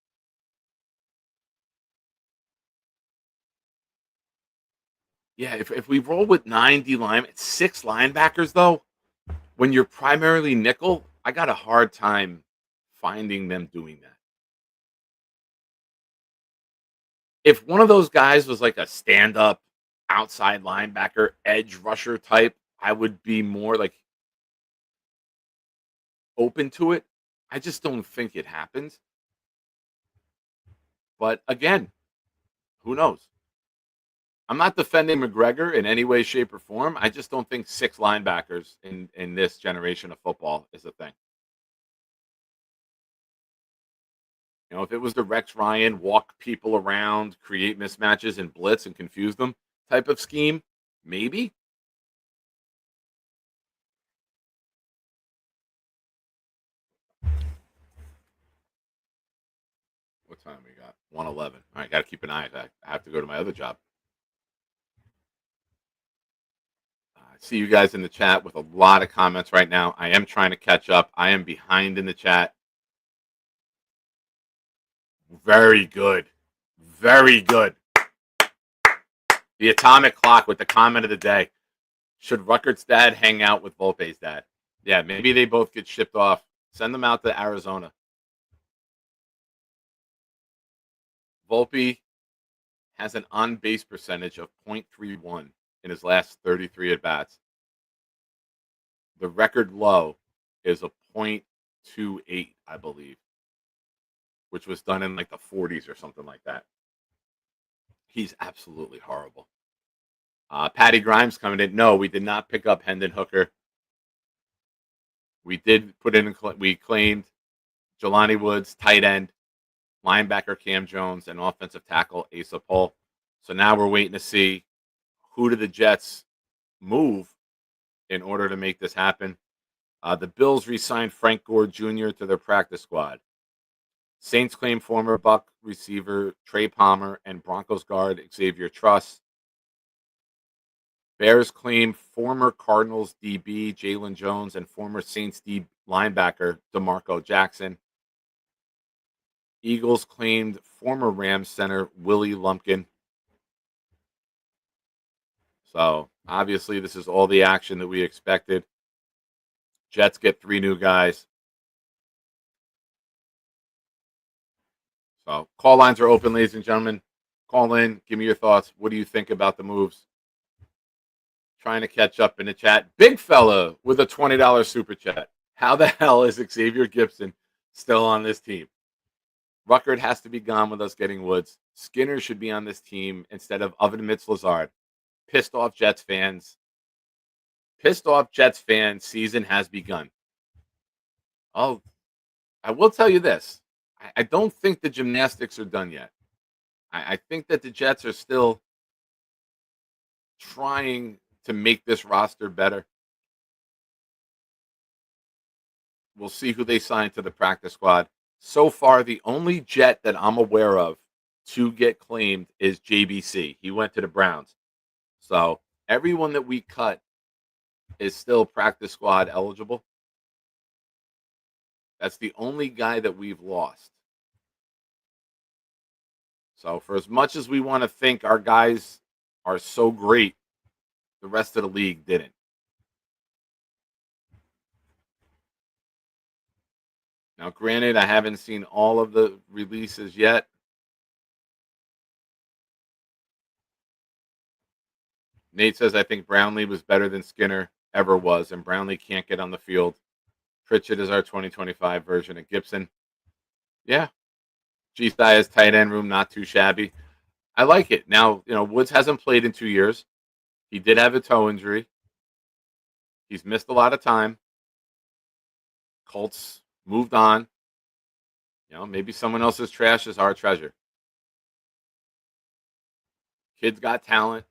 Yeah, if we roll with 9 D line, 6 linebackers, though, when you're primarily nickel, I got a hard time finding them doing that. If one of those guys was like a stand-up outside linebacker, edge rusher type, I would be more like open to it. I just don't think it happens. But again, who knows? I'm not defending McGregor in any way, shape, or form. I just don't think 6 linebackers in this generation of football is a thing. If it was the Rex Ryan walk people around, create mismatches and blitz and confuse them type of scheme, maybe. What time we got? 1:11. All right, got to keep an eye. I have to go to my other job. I see you guys in the chat with a lot of comments right now. I am trying to catch up. I am behind in the chat. Very good. Very good. The atomic clock with the comment of the day. Should Ruckert's dad hang out with Volpe's dad? Yeah, maybe they both get shipped off. Send them out to Arizona. Volpe has an on-base percentage of .31 in his last 33 at-bats. The record low is a .28, I believe, which was done in like the 40s or something like that. He's absolutely horrible. Patty Grimes coming in. No, we did not pick up Hendon Hooker. We did put in, we claimed Jelani Woods, tight end, linebacker Cam Jones, and offensive tackle Asa Paul. So now we're waiting to see who do the Jets move in order to make this happen. The Bills re-signed Frank Gore Jr. to their practice squad. Saints claim former Buck receiver Trey Palmer and Broncos guard Xavier Truss. Bears claim former Cardinals DB Jalen Jones and former Saints D linebacker DeMarco Jackson. Eagles claimed former Rams center Willie Lumpkin. So obviously this is all the action that we expected. Jets get 3 new guys. So call lines are open, ladies and gentlemen. Call in. Give me your thoughts. What do you think about the moves? Trying to catch up in the chat. Big fella with a $20 super chat. How the hell is Xavier Gibson still on this team? Ruckert has to be gone with us getting Woods. Skinner should be on this team instead of Oven Mitz-Lazard. Pissed off Jets fans. Pissed off Jets fans. Season has begun. Oh, I will tell you this. I don't think the gymnastics are done yet. I think that the Jets are still trying to make this roster better. We'll see who they sign to the practice squad. So far, the only Jet that I'm aware of to get claimed is JBC. He went to the Browns. So everyone that we cut is still practice squad eligible. That's the only guy that we've lost. So for as much as we want to think our guys are so great, the rest of the league didn't. Now, granted, I haven't seen all of the releases yet. Nate says, I think Brownlee was better than Skinner ever was, and Brownlee can't get on the field. Pritchett is our 2025 version of Gibson. Yeah. G-Size tight end room, not too shabby. I like it. Now, Woods hasn't played in 2 years. He did have a toe injury. He's missed a lot of time. Colts moved on. Maybe someone else's trash is our treasure. Kid's got talent.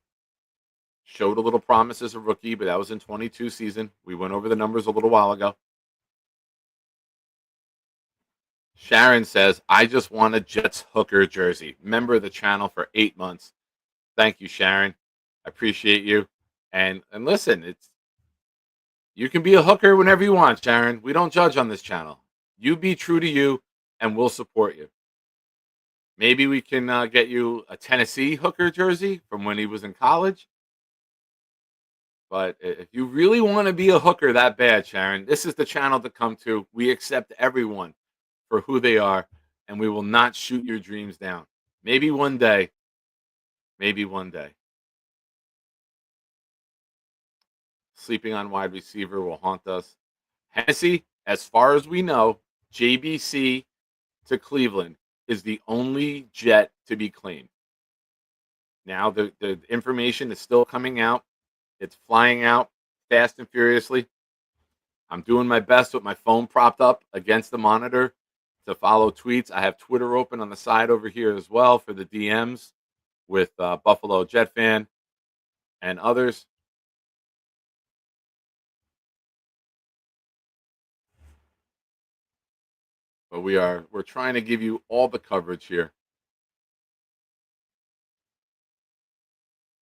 Showed a little promise as a rookie, but that was in 22 season. We went over the numbers a little while ago. Sharon says, I just want a Jets hooker jersey. Member of the channel for 8 months. Thank you, Sharon. I appreciate you. And listen, you can be a hooker whenever you want, Sharon. We don't judge on this channel. You be true to you, and we'll support you. Maybe we can get you a Tennessee hooker jersey from when he was in college. But if you really want to be a hooker that bad, Sharon, this is the channel to come to. We accept everyone for who they are, and we will not shoot your dreams down. Maybe one day. Maybe one day. Sleeping on wide receiver will haunt us. Hennessy, as far as we know, JBC to Cleveland is the only Jet to be claimed. Now, the information is still coming out. It's flying out fast and furiously. I'm doing my best with my phone propped up against the monitor to follow tweets. I have Twitter open on the side over here as well for the DMs with Buffalo Jet fan and others. But we're trying to give you all the coverage here.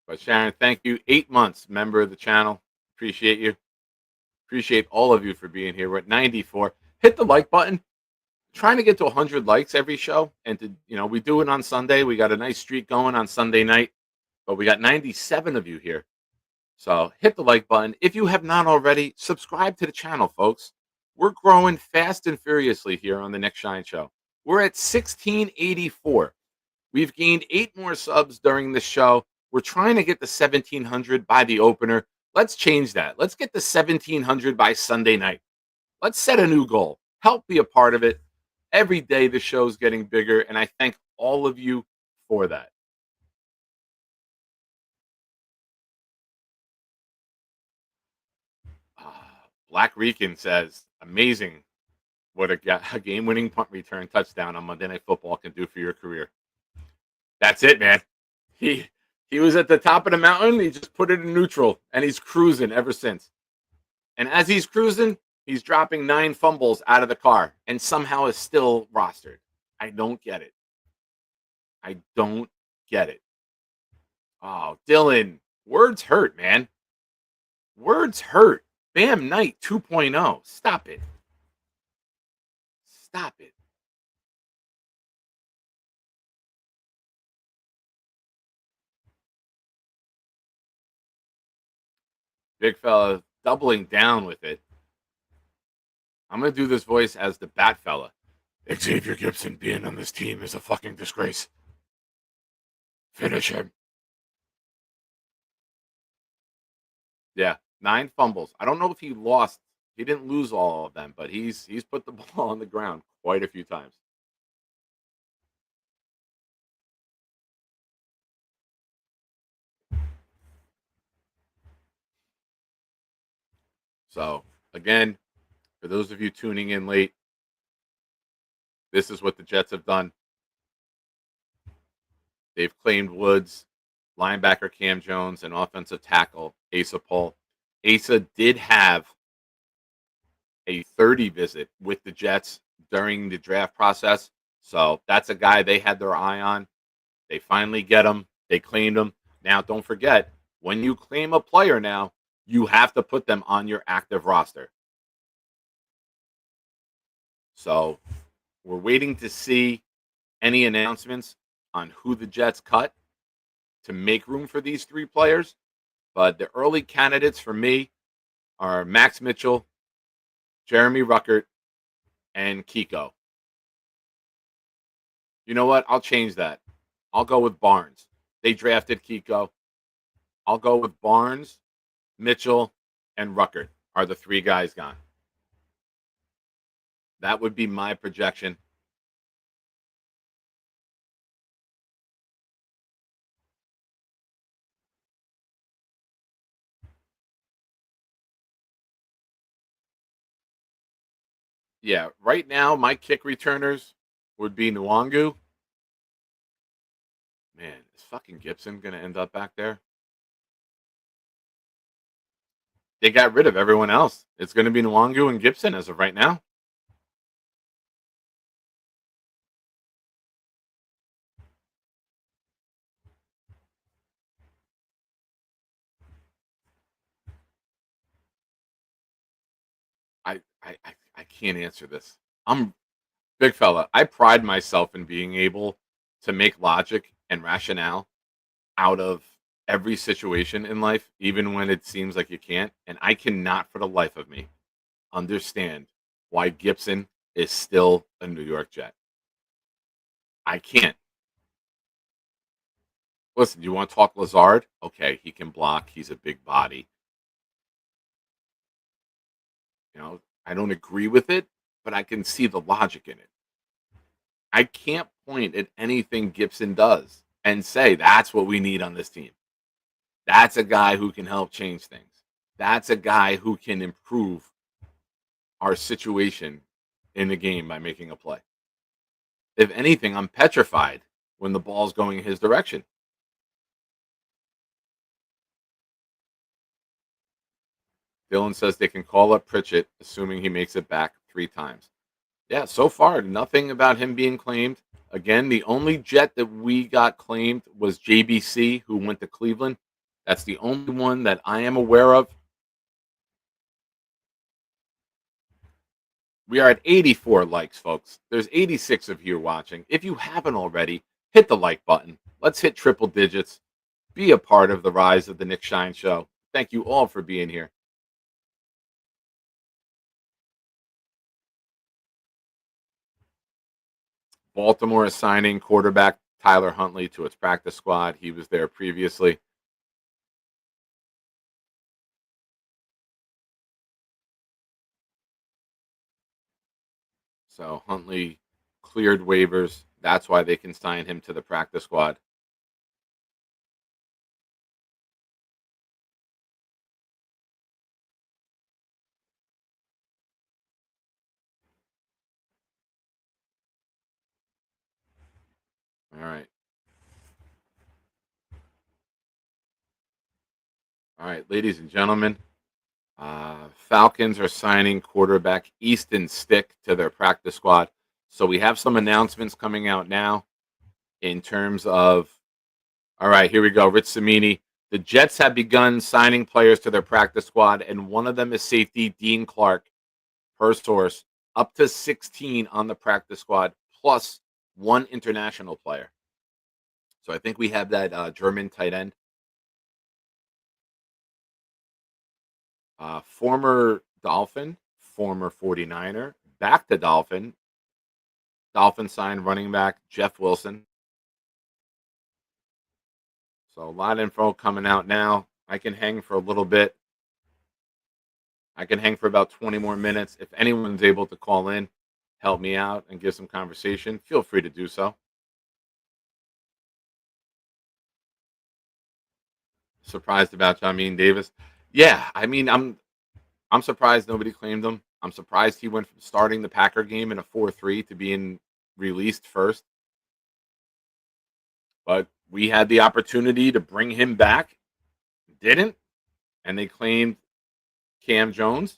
But Sharon, thank you. 8 months, member of the channel. Appreciate you. Appreciate all of you for being here. We're at 94. Hit the like button. Trying to get to 100 likes every show. And we do it on Sunday. We got a nice streak going on Sunday night. But we got 97 of you here. So hit the like button. If you have not already, subscribe to the channel, folks. We're growing fast and furiously here on the Nick Shine Show. We're at 1684. We've gained 8 more subs during this show. We're trying to get the 1,700 by the opener. Let's change that. Let's get the 1,700 by Sunday night. Let's set a new goal. Help be a part of it. Every day the show's getting bigger, and I thank all of you for that. Black Rican says, amazing what a game-winning punt return touchdown on Monday Night Football can do for your career. That's it, man. He was at the top of the mountain. He just put it in neutral, and he's cruising ever since. And as he's cruising, he's dropping 9 fumbles out of the car and somehow is still rostered. I don't get it. I don't get it. Oh, Dylan, Words hurt, man. Words hurt. Bam Knight 2.0. Stop it. Stop it. Big fella doubling down with it. I'm going to do this voice as the Bat fella. Xavier Gibson being on this team is a fucking disgrace. Finish him. Yeah, 9 fumbles. I don't know if he lost. He didn't lose all of them, but he's put the ball on the ground quite a few times. So, again, for those of you tuning in late, this is what the Jets have done. They've claimed Woods, linebacker Cam Jones, and offensive tackle Asa Paul. Asa did have a 30 visit with the Jets during the draft process. So that's a guy they had their eye on. They finally get him. They claimed him. Now, don't forget, when you claim a player now, you have to put them on your active roster. So we're waiting to see any announcements on who the Jets cut to make room for these 3 players. But the early candidates for me are Max Mitchell, Jeremy Ruckert, and Kiko. You know what? I'll change that. I'll go with Barnes. They drafted Kiko. I'll go with Barnes, Mitchell, and Ruckert are the 3 guys gone. That would be my projection. Yeah, right now, my kick returners would be Nwangu. Man, is fucking Gibson going to end up back there? They got rid of everyone else. It's going to be Nwangu and Gibson as of right now. I can't answer this. I'm big fella. I pride myself in being able to make logic and rationale out of every situation in life, even when it seems like you can't. And I cannot for the life of me understand why Gibson is still a New York Jet. I can't. Listen, you want to talk Lazard? Okay, he can block. He's a big body. You know, I don't agree with it, but I can see the logic in it. I can't point at anything Gibson does and say that's what we need on this team. That's a guy who can help change things. That's a guy who can improve our situation in the game by making a play. If anything, I'm petrified when the ball's going in his direction. Dylan says they can call up Pritchett, assuming he makes it back 3 times. Yeah, so far, nothing about him being claimed. Again, the only Jet that we got claimed was JBC, who went to Cleveland. That's the only one that I am aware of. We are at 84 likes, folks. There's 86 of you watching. If you haven't already, hit the like button. Let's hit triple digits. Be a part of the rise of the Nick Shine Show. Thank you all for being here. Baltimore is signing quarterback Tyler Huntley to its practice squad. He was there previously. So Huntley cleared waivers. That's why they can sign him to the practice squad. All right. All right, ladies and gentlemen. Falcons are signing quarterback Easton Stick to their practice squad. So we have some announcements coming out now in terms of, all right, here we go. Rich Cimini, The Jets have begun signing players to their practice squad, and one of them is safety Dean Clark, per source, up to 16 on the practice squad, plus one international player. So I think we have that German tight end. Former Dolphin, former 49er, back to Dolphin. Dolphin signed running back Jeff Wilson. So a lot of info coming out now. I can hang for a little bit. I can hang for about 20 more minutes. If anyone's able to call in, help me out, and give some conversation, feel free to do so. Surprised about Jamin Davis. Yeah, I mean, I'm surprised nobody claimed him. I'm surprised he went from starting the Packer game in a 4-3 to being released first. But we had the opportunity to bring him back. Didn't. And they claimed Cam Jones.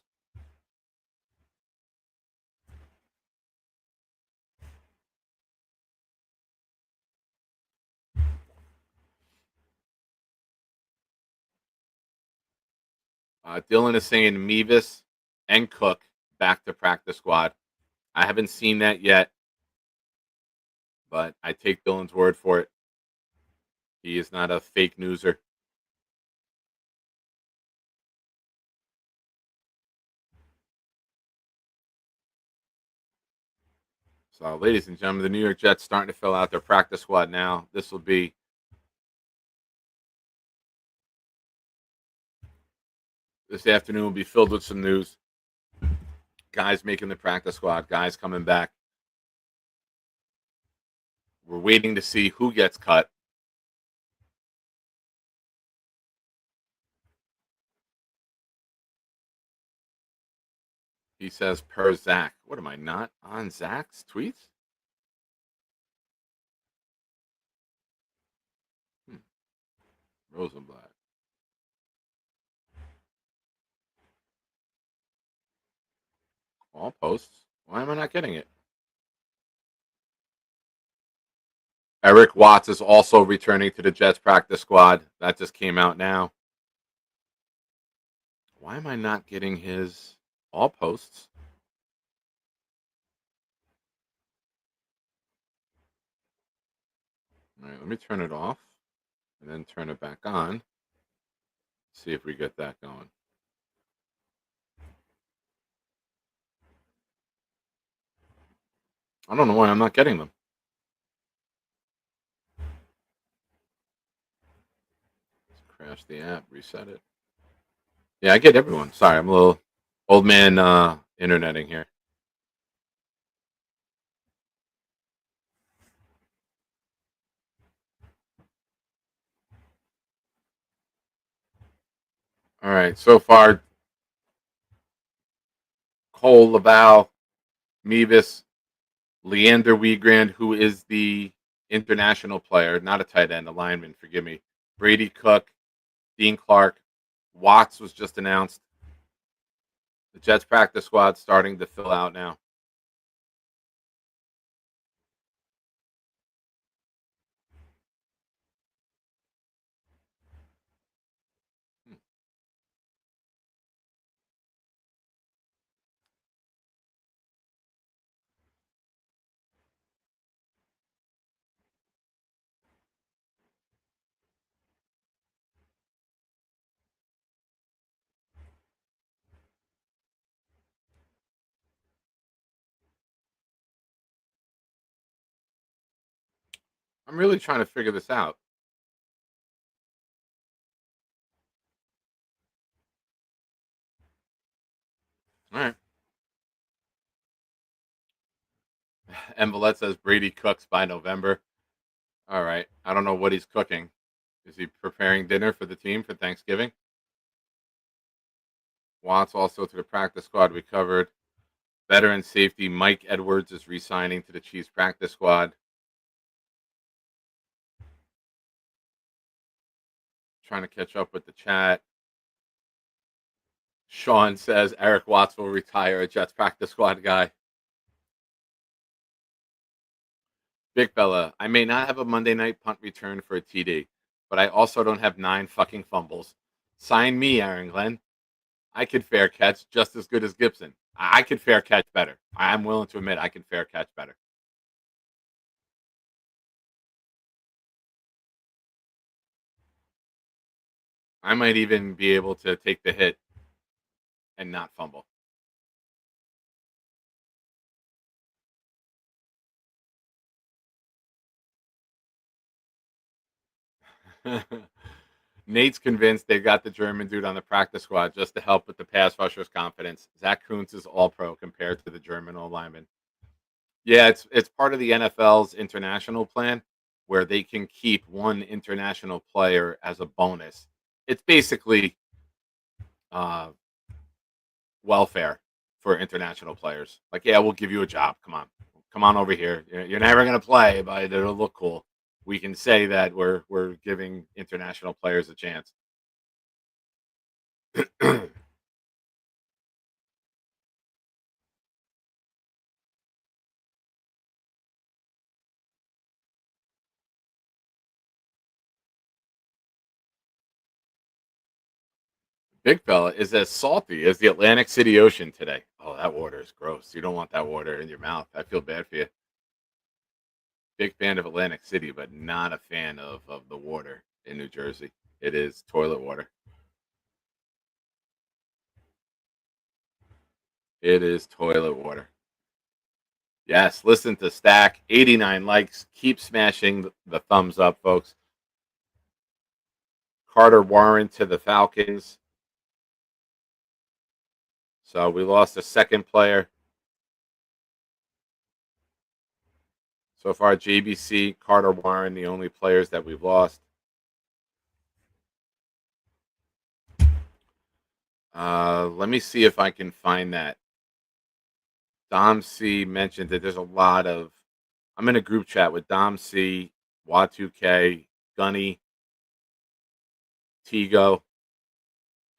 Dylan is saying Mevis and Cook back to practice squad. I haven't seen that yet, but I take Dylan's word for it. He is not a fake newser. So, ladies and gentlemen, the New York Jets starting to fill out their practice squad now. This afternoon will be filled with some news. Guys making the practice squad, guys coming back. We're waiting to see who gets cut. He says per Zach. What am I not on Zach's tweets? Rosenblatt. All posts. Why am I not getting it? Eric Watts is also returning to the Jets practice squad. That just came out now. Why am I not getting his all posts? All right, let me turn it off and then turn it back on. See if we get that going. I don't know why I'm not getting them. Let's crash the app, reset it. Yeah, I get everyone. Sorry, I'm a little old man interneting here. All right, so far, Cole, Laval, Mevis, Leander Weegrand, who is the international player, not a tight end, a lineman, forgive me. Brady Cook, Dean Clark, Watts was just announced. The Jets practice squad starting to fill out now. I'm really trying to figure this out. All right. Envelet says Brady cooks by November. All right. I don't know what he's cooking. Is he preparing dinner for the team for Thanksgiving? Watts also to the practice squad we covered. Veteran safety Mike Edwards is re-signing to the Chiefs practice squad. Trying to catch up with the chat. Sean says Eric Watts will retire, a Jets practice squad guy. Big fella, I may not have a Monday night punt return for a TD, but I also don't have 9 fucking fumbles. Sign me, Aaron Glenn. I could fair catch just as good as Gibson. I could fair catch better. I'm willing to admit I can fair catch better. I might even be able to take the hit and not fumble. Nate's convinced they got the German dude on the practice squad just to help with the pass rusher's confidence. Zach Kuntz is all pro compared to the German old lineman. Yeah, it's part of the NFL's international plan where they can keep one international player as a bonus. It's basically uh, welfare for international players. Like, yeah, we'll give you a job. Come on over here. You're never gonna play, but it'll look cool. We can say that we're giving international players a chance. Big fella is as salty as the Atlantic City Ocean today. Oh, that water is gross. You don't want that water in your mouth. I feel bad for you. Big fan of Atlantic City, but not a fan of the water in New Jersey. It is toilet water. It is toilet water. Yes, listen to Stack. 89 likes. Keep smashing the thumbs up, folks. Carter Warren to the Falcons. So we lost a second player. So far, JBC, Carter Warren, the only players that we've lost. Let me see if I can find that. Dom C mentioned that there's a lot of. I'm in a group chat with Dom C, Y2K, Gunny, Tigo,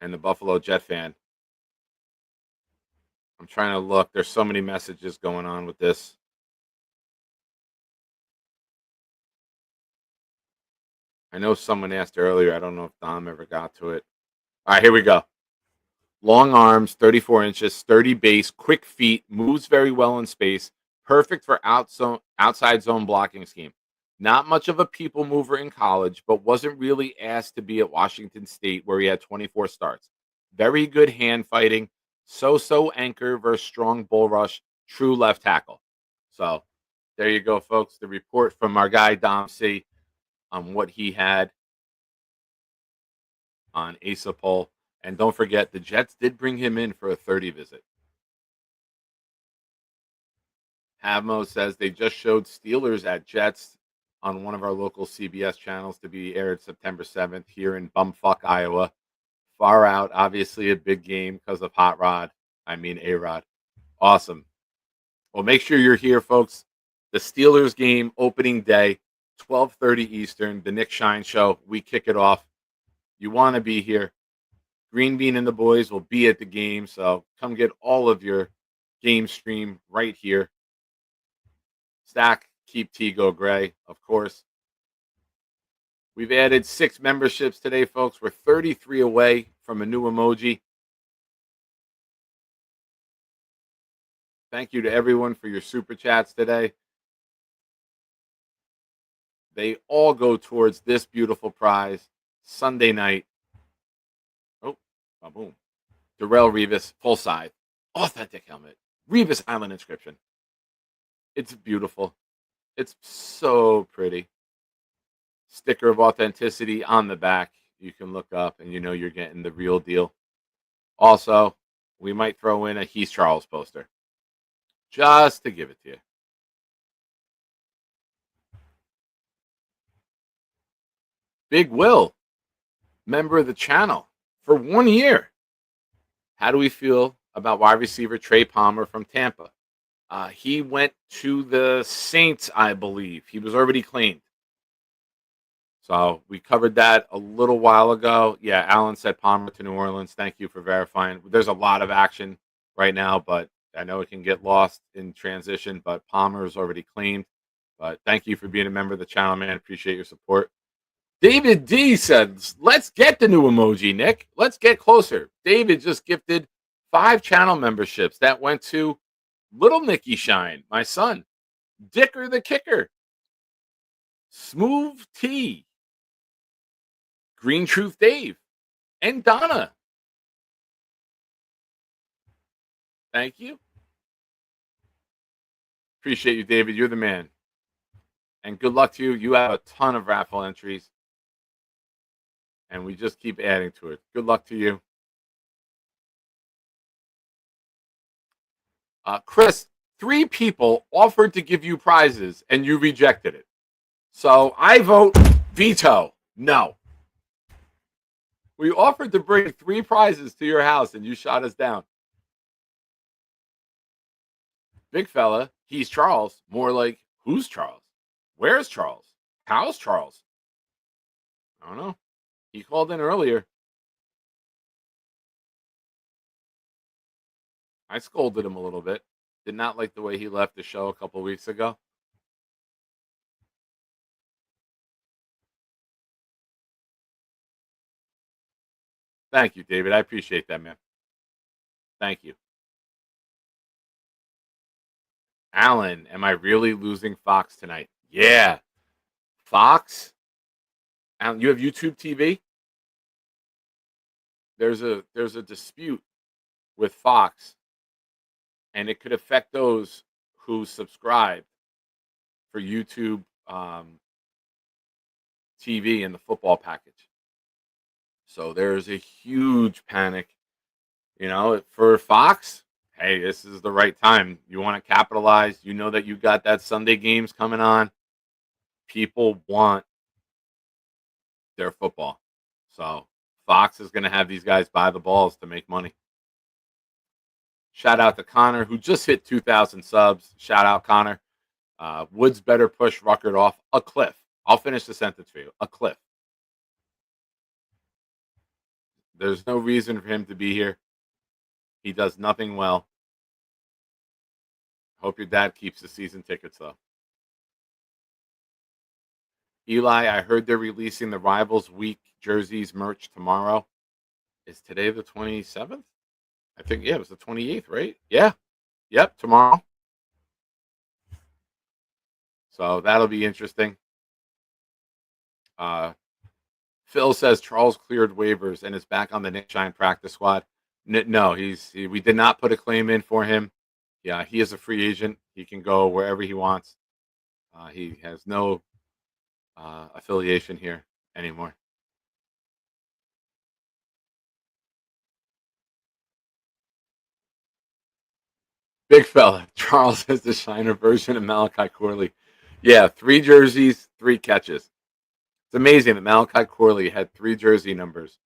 and the Buffalo Jet fan. I'm trying to look. There's so many messages going on with this. I know someone asked earlier. I don't know if Dom ever got to it. All right, here we go. Long arms, 34 inches, sturdy base, quick feet, moves very well in space, perfect for outside zone blocking scheme. Not much of a people mover in college, but wasn't really asked to be at Washington State where he had 24 starts. Very good hand fighting, so anchor versus strong bull rush, true left tackle. So there you go, folks. The report from our guy Dom C on what he had on Asa Poll. And don't forget, the Jets did bring him in for a 30 visit. Havmo says they just showed Steelers at Jets on one of our local CBS channels to be aired September 7th here in bumfuck Iowa. Far out, obviously a big game because of A-Rod. Awesome. Well, make sure you're here, folks. The Steelers game opening day, 12:30 Eastern, the Nick Shine Show. We kick it off. You want to be here. Green Bean and the boys will be at the game, so come get all of your game stream right here. Stack, keep Tigo Gray, of course. We've added 6 memberships today, folks. We're 33 away from a new emoji. Thank you to everyone for your super chats today. They all go towards this beautiful prize Sunday night. Oh, boom. Darrell Revis, full size, authentic helmet, Revis Island inscription. It's beautiful. It's so pretty. Sticker of authenticity on the back. You can look up and you know you're getting the real deal. Also, we might throw in a Heath Charles poster just to give it to you. Big Will, member of the channel for 1 year. How do we feel about wide receiver Trey Palmer from Tampa? He went to the Saints, I believe. He was already claimed. So we covered that a little while ago. Yeah, Alan said Palmer to New Orleans. Thank you for verifying. There's a lot of action right now, but I know it can get lost in transition, but Palmer is already claimed. But thank you for being a member of the channel, man. Appreciate your support. David D says, let's get the new emoji, Nick. Let's get closer. David just gifted 5 channel memberships that went to Little Nicky-Shine, my son, Dicker the Kicker, Smooth T, Green Truth Dave, and Donna. Thank you. Appreciate you, David. You're the man. And good luck to you. You have a ton of raffle entries. And we just keep adding to it. Good luck to you. Chris, 3 people offered to give you prizes and you rejected it. So I vote veto. No. We offered to bring 3 prizes to your house and you shot us down. Big fella, he's Charles. More like, who's Charles? Where's Charles? How's Charles? I don't know. He called in earlier. I scolded him a little bit. Did not like the way he left the show a couple weeks ago. Thank you, David. I appreciate that, man. Thank you. Alan, am I really losing Fox tonight? Yeah. Fox? Alan, you have YouTube TV? There's a dispute with Fox, and it could affect those who subscribe for YouTube TV and the football package. So there's a huge panic, for Fox. Hey, this is the right time. You want to capitalize. You know that you got that Sunday games coming on. People want their football. So Fox is going to have these guys buy the balls to make money. Shout out to Connor, who just hit 2,000 subs. Shout out, Connor. Woods better push Ruckert off a cliff. I'll finish the sentence for you. A cliff. There's no reason for him to be here. He does nothing well. Hope your dad keeps the season tickets, though. Eli, I heard they're releasing the Rivals Week jerseys merch tomorrow. Is today the 27th? I think, it was the 28th, right? Yeah. Yep, tomorrow. So that'll be interesting. Phil says Charles cleared waivers and is back on the Nick-Shine practice squad. No, we did not put a claim in for him. Yeah, he is a free agent. He can go wherever he wants. He has no affiliation here anymore. Big fella. Charles is the Shiner version of Malachi Corley. Yeah, 3 jerseys, 3 catches. It's amazing that Malachi Corley had 3 jersey numbers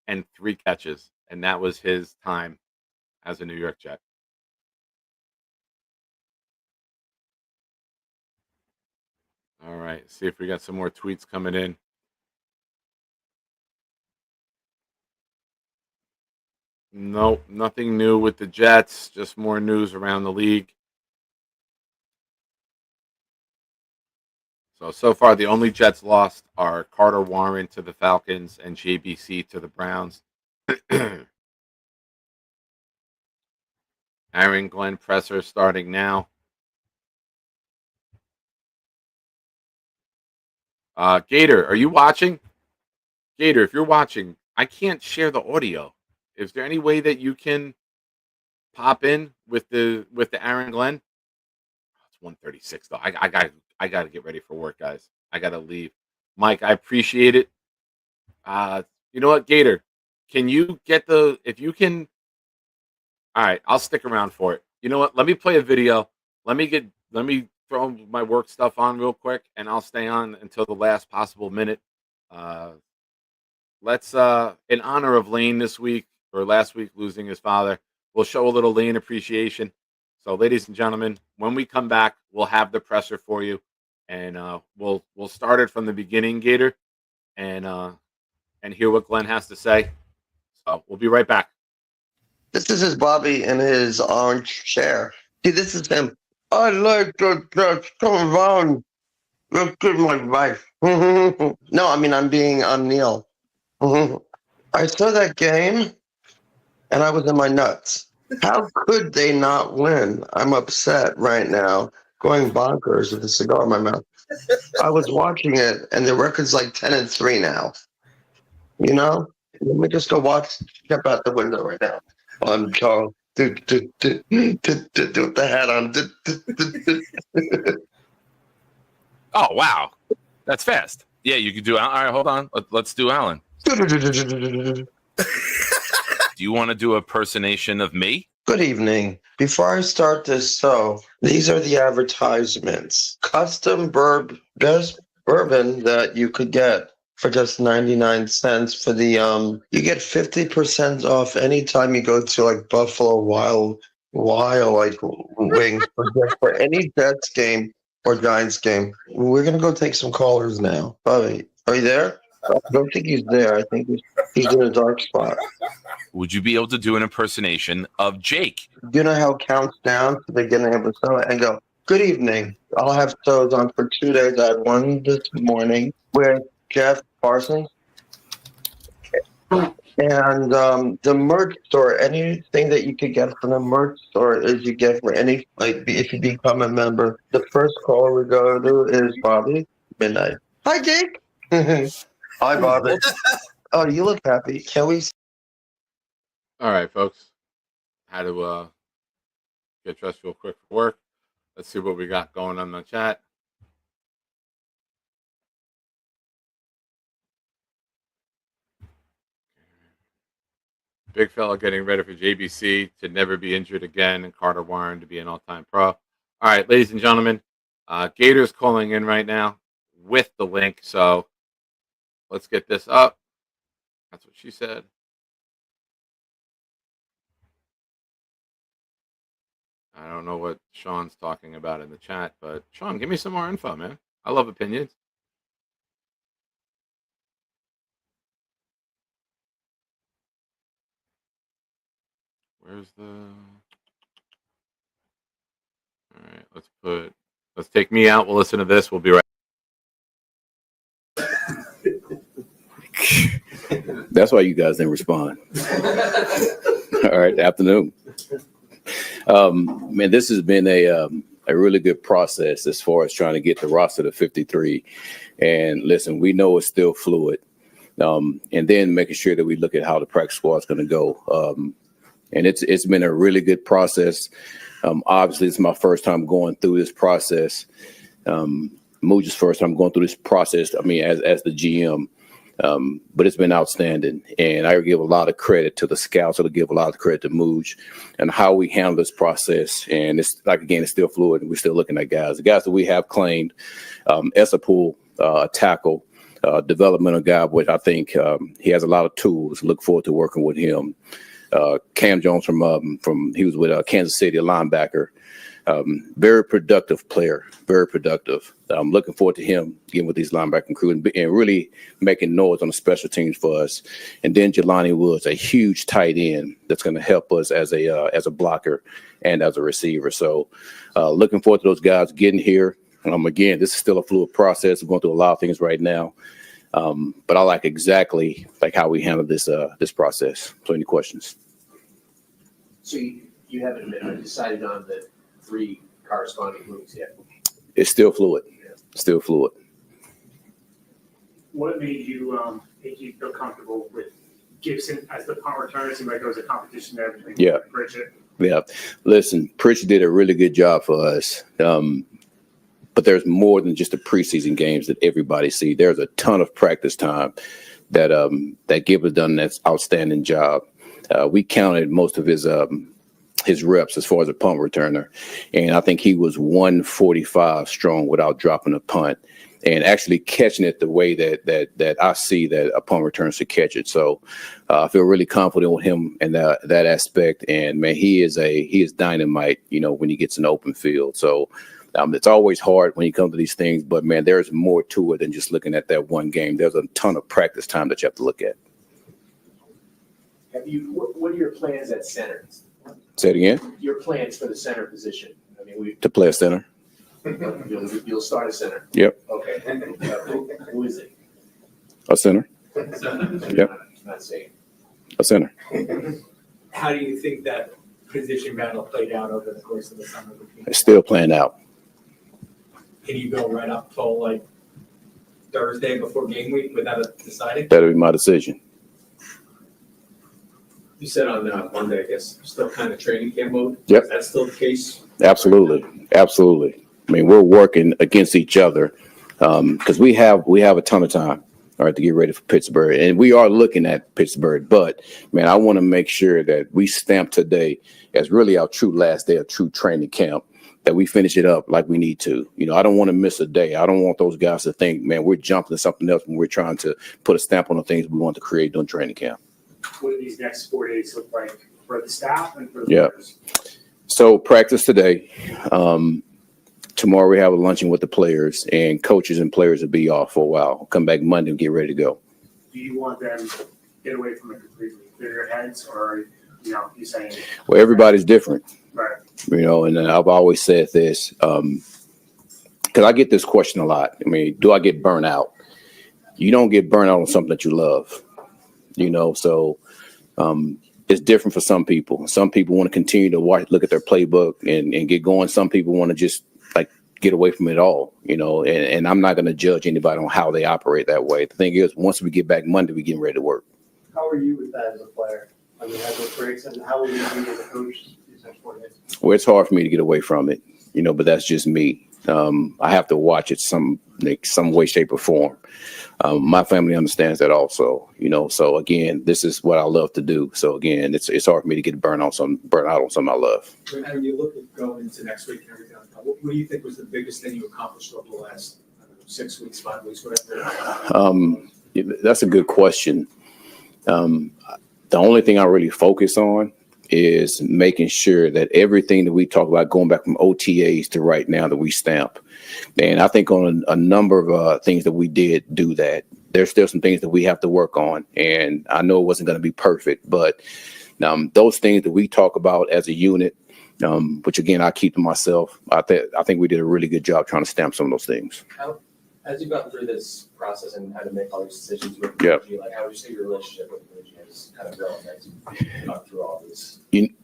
and 3 catches, and that was his time as a New York Jet. All right, see if we got some more tweets coming in. Nope, nothing new with the Jets, just more news around the league. So far, the only Jets lost are Carter Warren to the Falcons and JBC to the Browns. Aaron Glenn presser starting now. Gator, are you watching? Gator, if you're watching, I can't share the audio. Is there any way that you can pop in with the Aaron Glenn? It's 1:36 though. I gotta get ready for work, guys. I gotta leave. Mike, I appreciate it. You know what, Gator? Can you get if you can? All right, I'll stick around for it. You know what? Let me play a video. Let me throw my work stuff on real quick, and I'll stay on until the last possible minute. Let's in honor of Lane this week, or last week losing his father, we'll show a little Lane appreciation. So, ladies and gentlemen, when we come back, we'll have the presser for you, and we'll start it from the beginning, Gator, and hear what Glenn has to say. So we'll be right back. This is his Bobby in his orange chair. See, this is him. I like the come around. Good, my wife. No, I mean, I'm Neil. I saw that game and I was in my nuts. How could they not win? I'm upset right now, going bonkers with a cigar in my mouth. I was watching it and the record's like 10-3 now. You know? Let me just go step out the window right now. I'm Charles. With the hat on. Oh, wow. That's fast. Yeah, you could do. All right, hold on. Let's do Alan. Do you want to do a impersonation of me? Good evening. Before I start this show, these are the advertisements. Custom best bourbon that you could get for just 99 cents for the you get 50% off anytime you go to like Buffalo Wild like wings for any Jets game or Giants game. We're gonna go take some callers now. Bobby, are you there? I don't think he's there. I think he's in a dark spot. Would you be able to do an impersonation of Jake? You know how it counts down to the beginning of the show and go, good evening. I'll have shows on for 2 days. I had one this morning with Jeff Parsons. And the merch store, anything that you could get from the merch store is you get for any, like, if you become a member. The first call we go to is Bobby, midnight. Hi, Jake. Hi, Bobby. Oh, you look happy. Can we? All right, folks. Had to get dressed real quick for work. Let's see what we got going on the chat. Big fella getting ready for JBC to never be injured again, and Carter Warren to be an all-time pro. All right, ladies and gentlemen, Gator's calling in right now with the link. So let's get this up. That's what she said. I don't know what Sean's talking about in the chat, but Sean, give me some more info, man. I love opinions. Where's the... All right, let's take me out. We'll listen to this. We'll be right. That's why you guys didn't respond. All right, afternoon. Man, this has been a really good process as far as trying to get the roster to 53. And listen, we know it's still fluid. And then making sure that we look at how the practice squad is going to go. And it's been a really good process. Obviously, it's my first time going through this process. Mooch's first time going through this process, I mean, as the GM. But it's been outstanding. And I give a lot of credit to the scouts. I give a lot of credit to Mooch and how we handle this process. And it's like, again, it's still fluid. And we're still looking at guys. The guys that we have claimed, Essapool, a tackle, developmental guy, which I think he has a lot of tools. Look forward to working with him. Cam Jones from he was with Kansas City, a linebacker. Very productive player, very productive. I'm looking forward to him getting with these linebacking crew and really making noise on the special teams for us. And then Jelani Woods, a huge tight end that's going to help us as a blocker and as a receiver. So looking forward to those guys getting here. Again, this is still a fluid process. We're going through a lot of things right now. But I like exactly like how we handle this process. So any questions? So you haven't decided on the 3 corresponding moves yet? It's still fluid. Still fluid. What made you make you feel comfortable with Gibson as the punt returner? It seemed like there was a competition there between Pritchett. Yeah. Listen, Pritchett did a really good job for us. But there's more than just the preseason games that everybody see. There's a ton of practice time that Gibb has done an outstanding job. We counted most of his reps as far as a punt returner, and I think he was 145 strong without dropping a punt and actually catching it the way that I see that a punt returner should catch it. So I feel really confident with him in that aspect. And man, he is dynamite, when he gets in the open field. So it's always hard when you come to these things, but man, there's more to it than just looking at that one game. There's a ton of practice time that you have to look at. What are your plans at center? Say it again. Your plans for the center position. I mean, to play a center. You'll start a center. Yep. Okay. Who is it? A center. Yep. Not saying. A center. How do you think that position battle played out over the course of the summer? It's still playing out. Can you go right up till like Thursday before game week without it deciding? That'll be my decision. You said on Monday, I guess, still kind of training camp mode. Yep. Is that still the case? Absolutely. Absolutely. I mean, we're working against each other because we have a ton of time, all right, to get ready for Pittsburgh. And we are looking at Pittsburgh. But, man, I want to make sure that we stamp today as really our true last day of true training camp, that we finish it up like we need to. You know, I don't want to miss a day. I don't want those guys to think, man, we're jumping to something else when we're trying to put a stamp on the things we want to create during training camp. What do these next 4 days look like for the staff and for the Yeah. players? So practice today. Tomorrow we have a luncheon with the players, and coaches and players will be off for a while. Come back Monday and get ready to go. Do you want them to get away from it completely, clear your heads, or, you know, you saying, Well, everybody's different, right, you know, and I've always said this because I get this question a lot. I mean, do I get burnt out? You don't get burnt out on something that you love, you know, so it's different for some people. Some people want to continue to look at their playbook and get going. Some people want to just like get away from it all, you know, and I'm not going to judge anybody on how they operate that way. The thing is, once we get back Monday, we getting ready to work. How are you with that as a player? I mean, have those breaks, and how will you be as a coach these next 4 days? Well, it's hard for me to get away from it, you know, but that's just me. I have to watch it some way, shape, or form. My family understands that also, you know. So again, this is what I love to do. So again, it's hard for me to get burnt out on something I love. When you look at going into next week and everything like that, what do you think was the biggest thing you accomplished over the last 6 weeks, 5 weeks, whatever? That's a good question. The only thing I really focus on is making sure that everything that we talk about, going back from OTAs to right now, that we stamp. And I think on a number of things that we did do that. There's still some things that we have to work on. And I know it wasn't going to be perfect, but those things that we talk about as a unit, which again, I keep to myself, I think we did a really good job trying to stamp some of those things. As you've gone through this process and had to make all these decisions with Yep. NYG, like how would you say your relationship with NYG has kind of grown as you've gone through all this?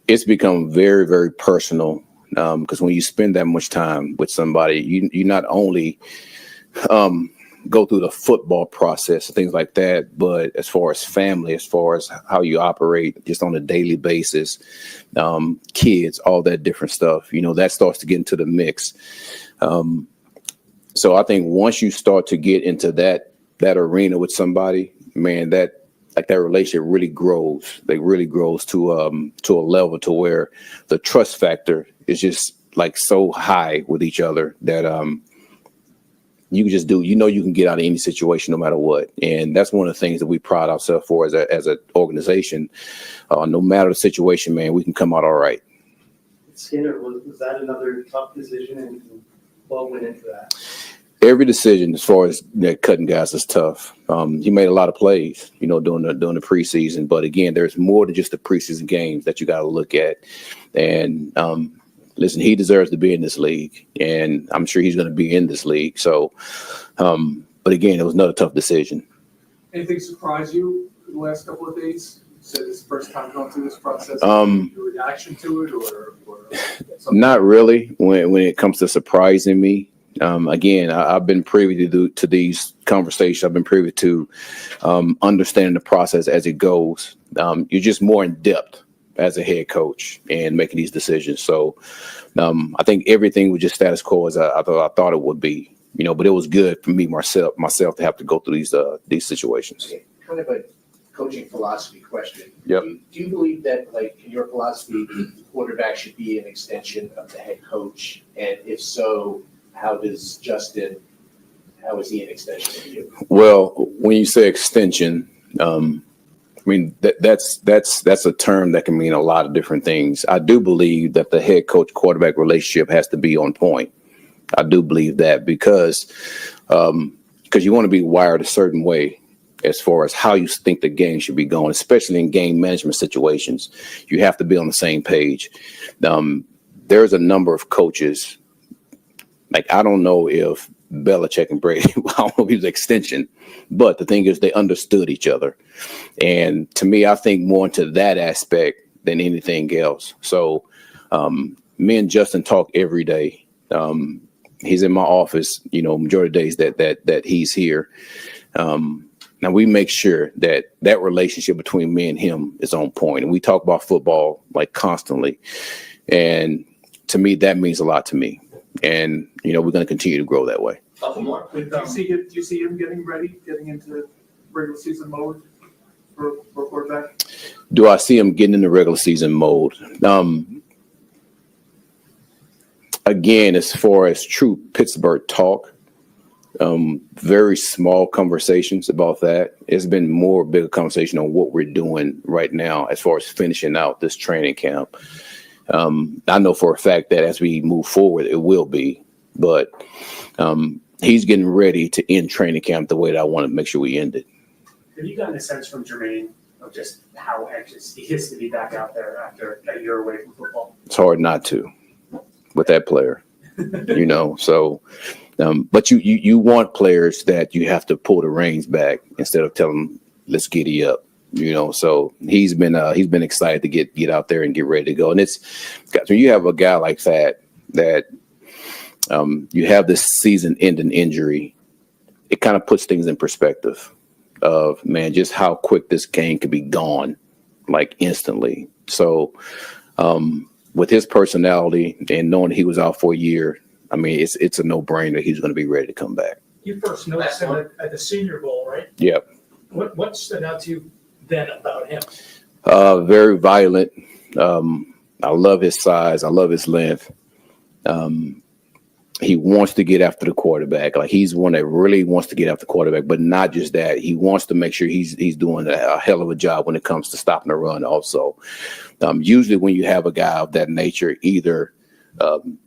It's become very, very personal because when you spend that much time with somebody, you not only go through the football process and things like that, but as far as family, as far as how you operate just on a daily basis, kids, all that different stuff, you know, that starts to get into the mix. So I think once you start to get into that arena with somebody, man, that relationship really grows. They really grows to a level to where the trust factor is just like so high with each other that you can just do, you know, you can get out of any situation no matter what. And that's one of the things that we pride ourselves for as an organization. No matter the situation, man, we can come out all right. Skinner, was that another tough decision, and what went into that? Every decision as far as cutting guys is tough. He made a lot of plays, you know, during the preseason. But again, there's more than just the preseason games that you got to look at. And listen, he deserves to be in this league, and I'm sure he's going to be in this league. So, but again, it was another tough decision. Anything surprise you in the last couple of days? You said this is the first time going through this process. Your reaction to it, or not really. When it comes to surprising me. Again, I've been privy to these conversations. I've been privy to understanding the process as it goes. You're just more in depth as a head coach and making these decisions. So I think everything was just status quo as I thought it would be, you know, but it was good for me myself to have to go through these situations. Okay. Kind of a coaching philosophy question. Yep. Do you believe that, like, in your philosophy, the quarterback should be an extension of the head coach? And if so, how is he an extension of you? Well, when you say extension, I mean, that's a term that can mean a lot of different things. I do believe that the head coach quarterback relationship has to be on point. I do believe that because you want to be wired a certain way as far as how you think the game should be going, especially in game management situations. You have to be on the same page. There's a number of coaches Like, I don't know if Belichick and Brady, I don't know if he was extension, but the thing is they understood each other. And to me, I think more into that aspect than anything else. So me and Justin talk every day. He's in my office, majority of days that he's here. Now we make sure that relationship between me and him is on point. And we talk about football like constantly. And to me, that means a lot to me. And, we're going to continue to grow that way. Couple more. Do you see him getting ready, getting into regular season mode for quarterback? Do I see him getting in the regular season mode? Again, as far as true Pittsburgh talk, very small conversations about that. It's been more bigger conversation on what we're doing right now as far as finishing out this training camp. I know for a fact that as we move forward, it will be, but he's getting ready to end training camp the way that I want to make sure we end it. Have you gotten a sense from Jermaine of just how anxious he is to be back out there after a year away from football? It's hard not to with that player, so, but you want players that you have to pull the reins back instead of telling them, let's giddy up. So he's been excited to get out there and get ready to go. And it's when you have a guy like that you have this season-ending injury, it kind of puts things in perspective of, man, just how quick this game could be gone, like instantly. So with his personality and knowing he was out for a year, I mean, it's a no-brainer. He's going to be ready to come back. You first noticed him at the Senior Bowl, right? Yep. What stood out to you then about him? Very violent. I love his size. I love his length. He wants to get after the quarterback. Like, he's one that really wants to get after the quarterback, but not just that. He wants to make sure he's doing a hell of a job when it comes to stopping the run also. Usually when you have a guy of that nature, either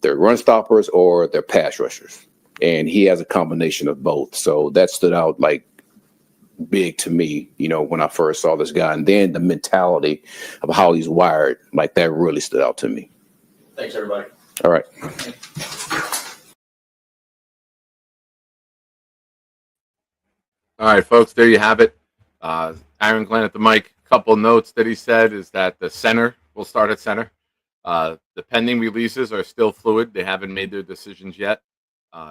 they're run stoppers or they're pass rushers. And he has a combination of both. So that stood out like big to me, when I first saw this guy. And then the mentality of how he's wired, like, that really stood out to me. Thanks, everybody. All right. All right, folks, there you have it. Aaron Glenn at the mic. Couple notes that he said is that the center will start at center. The pending releases are still fluid. They haven't made their decisions yet.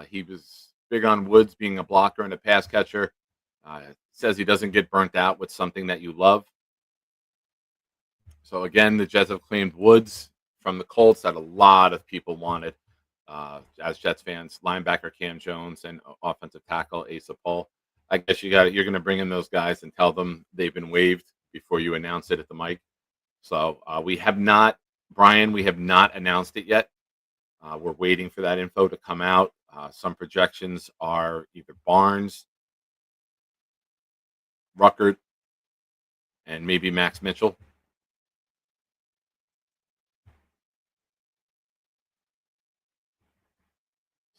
He was big on Woods being a blocker and a pass catcher. Says he doesn't get burnt out with something that you love. So, again, the Jets have claimed Woods from the Colts that a lot of people wanted as Jets fans. Linebacker Cam Jones and offensive tackle Asa Paul. I guess you're going to bring in those guys and tell them they've been waived before you announce it at the mic. So we have not announced it yet. We're waiting for that info to come out. Some projections are either Barnes, Ruckert, and maybe Max Mitchell.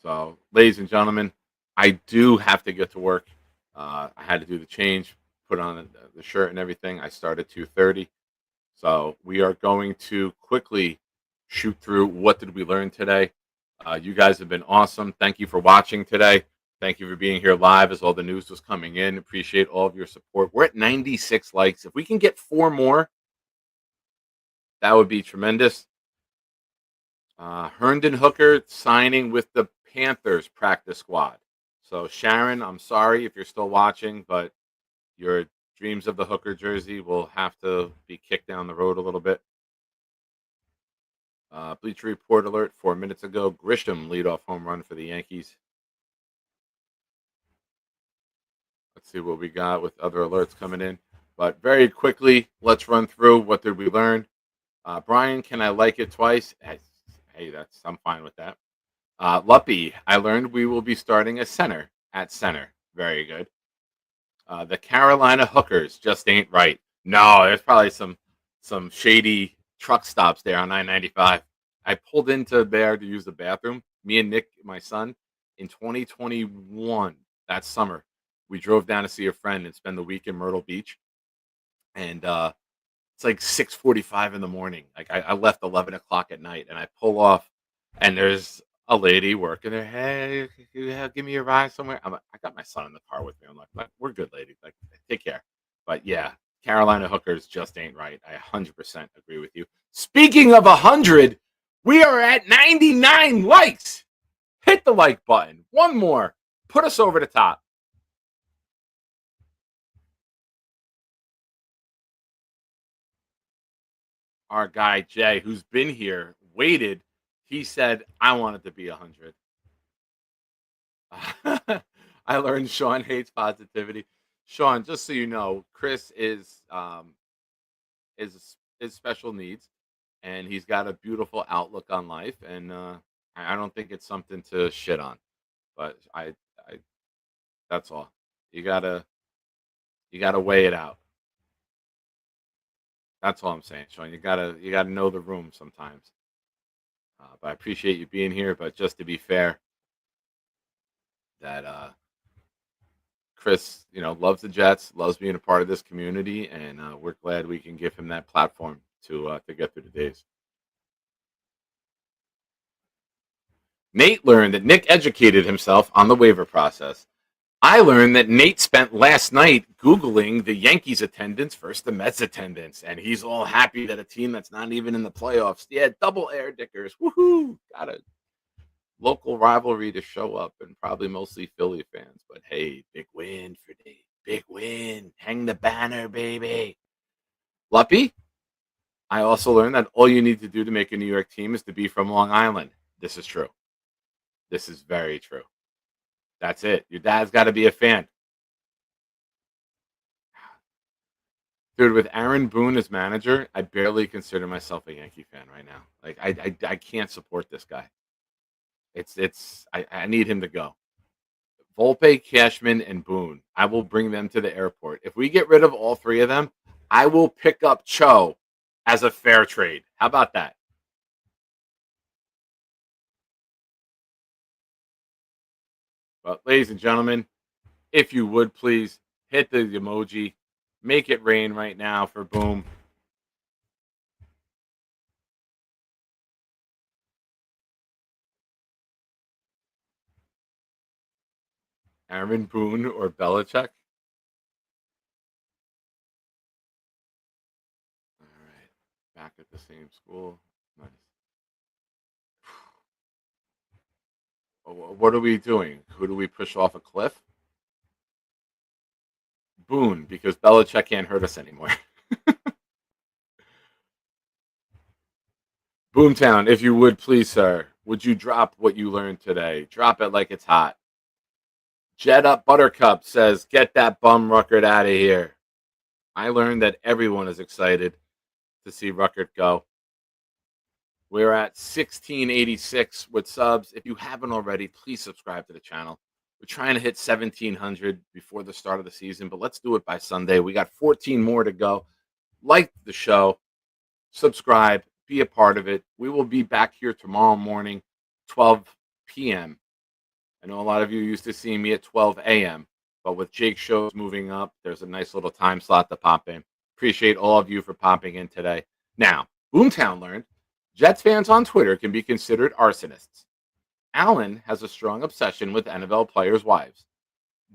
So, ladies and gentlemen, I do have to get to work. I had to do the change, put on the shirt and everything. I started 2:30. So we are going to quickly shoot through what did we learn today. You guys have been awesome. Thank you for watching today. Thank you for being here live as all the news was coming in. Appreciate all of your support. We're at 96 likes. If we can get 4 more, that would be tremendous. Herndon Hooker signing with the Panthers practice squad. So, Sharon, I'm sorry if you're still watching, but your dreams of the Hooker jersey will have to be kicked down the road a little bit. Bleacher Report alert 4 minutes ago. Grisham leadoff home run for the Yankees. Let's see what we got with other alerts coming in. But very quickly, let's run through what did we learn. Brian, can I like it twice? Hey, I'm fine with that. Luppy, I learned we will be starting a center at center. Very good. The Carolina Hookers just ain't right. No, there's probably some shady truck stops there on I-95. I pulled into there to use the bathroom. Me and Nick, my son, in 2021, that summer, we drove down to see a friend and spend the week in Myrtle Beach. And it's like 6:45 in the morning. Like I left 11 o'clock at night, and I pull off, and there's a lady working there. Hey, give me a ride somewhere. I got my son in the car with me. I'm like, we're good, lady. Like, take care. But yeah, Carolina hookers just ain't right. I 100% agree with you. Speaking of 100, we are at 99 likes. Hit the like button. One more. Put us over the top. Our guy Jay, who's been here, waited. He said, I want it to be 100. I learned Sean hates positivity. Sean, just so you know, Chris is special needs, and he's got a beautiful outlook on life, and I don't think it's something to shit on. But I that's all. You gotta weigh it out. That's all I'm saying, Sean. You gotta know the room sometimes. But I appreciate you being here. But just to be fair, that Chris, loves the Jets, loves being a part of this community, and we're glad we can give him that platform to get through the days. Nate learned that Nick educated himself on the waiver process. I learned that Nate spent last night Googling the Yankees attendance versus the Mets attendance, and he's all happy that a team that's not even in the playoffs, yeah, double air dickers, woohoo, got a local rivalry to show up, and probably mostly Philly fans. But hey, big win for Nate, big win, hang the banner, baby. Luppy, I also learned that all you need to do to make a New York team is to be from Long Island. This is true. This is very true. That's it. Your dad's got to be a fan. Dude, with Aaron Boone as manager, I barely consider myself a Yankee fan right now. Like I can't support this guy. I need him to go. Volpe, Cashman, and Boone. I will bring them to the airport. If we get rid of all three of them, I will pick up Cho as a fair trade. How about that? But ladies and gentlemen, if you would please hit the emoji, make it rain right now for Boom. Aaron Boone or Belichick. All right, back at the same school. Nice. What are we doing? Who do we push off a cliff? Boone, because Belichick can't hurt us anymore. Boomtown, if you would please, sir, would you drop what you learned today? Drop it like it's hot. Jet Up Buttercup says, get that bum Ruckert out of here. I learned that everyone is excited to see Ruckert go. We're at 1686 with subs. If you haven't already, please subscribe to the channel. We're trying to hit 1700 before the start of the season, but let's do it by Sunday. We got 14 more to go. Like the show, subscribe, be a part of it. We will be back here tomorrow morning, 12 p.m. I know a lot of you used to see me at 12 a.m., but with Jake's shows moving up, there's a nice little time slot to pop in. Appreciate all of you for popping in today. Now, Boomtown learned Jets fans on Twitter can be considered arsonists. Allen has a strong obsession with NFL players' wives.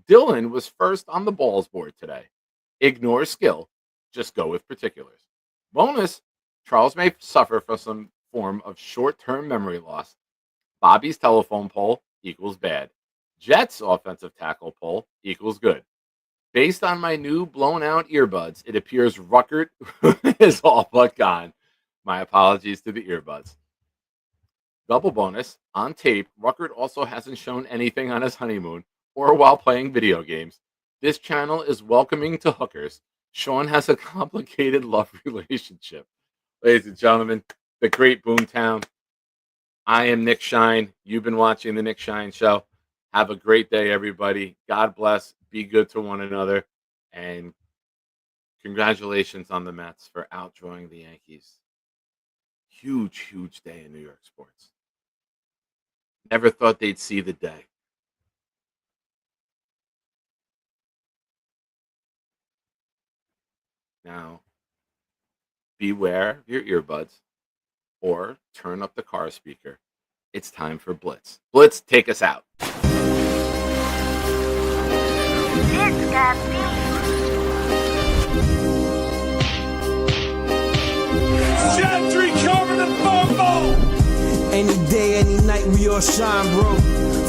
Dylan was first on the balls board today. Ignore skill, just go with particulars. Bonus, Charles may suffer from some form of short-term memory loss. Bobby's telephone pole equals bad. Jets offensive tackle pole equals good. Based on my new blown-out earbuds, it appears Ruckert is all but gone. My apologies to the earbuds. Double bonus, on tape, Ruckert also hasn't shown anything on his honeymoon or while playing video games. This channel is welcoming to hookers. Sean has a complicated love relationship. Ladies and gentlemen, the great Boomtown. I am Nick Shine. You've been watching the Nick Shine Show. Have a great day, everybody. God bless. Be good to one another. And congratulations on the Mets for outdrawing the Yankees. Huge, huge day in New York sports. Never thought they'd see the day. Now, beware of your earbuds or turn up the car speaker. it's time for Blitz. Blitz, take us out. It's got me. Gentry covered in football. Any day, any night, we all shine, bro.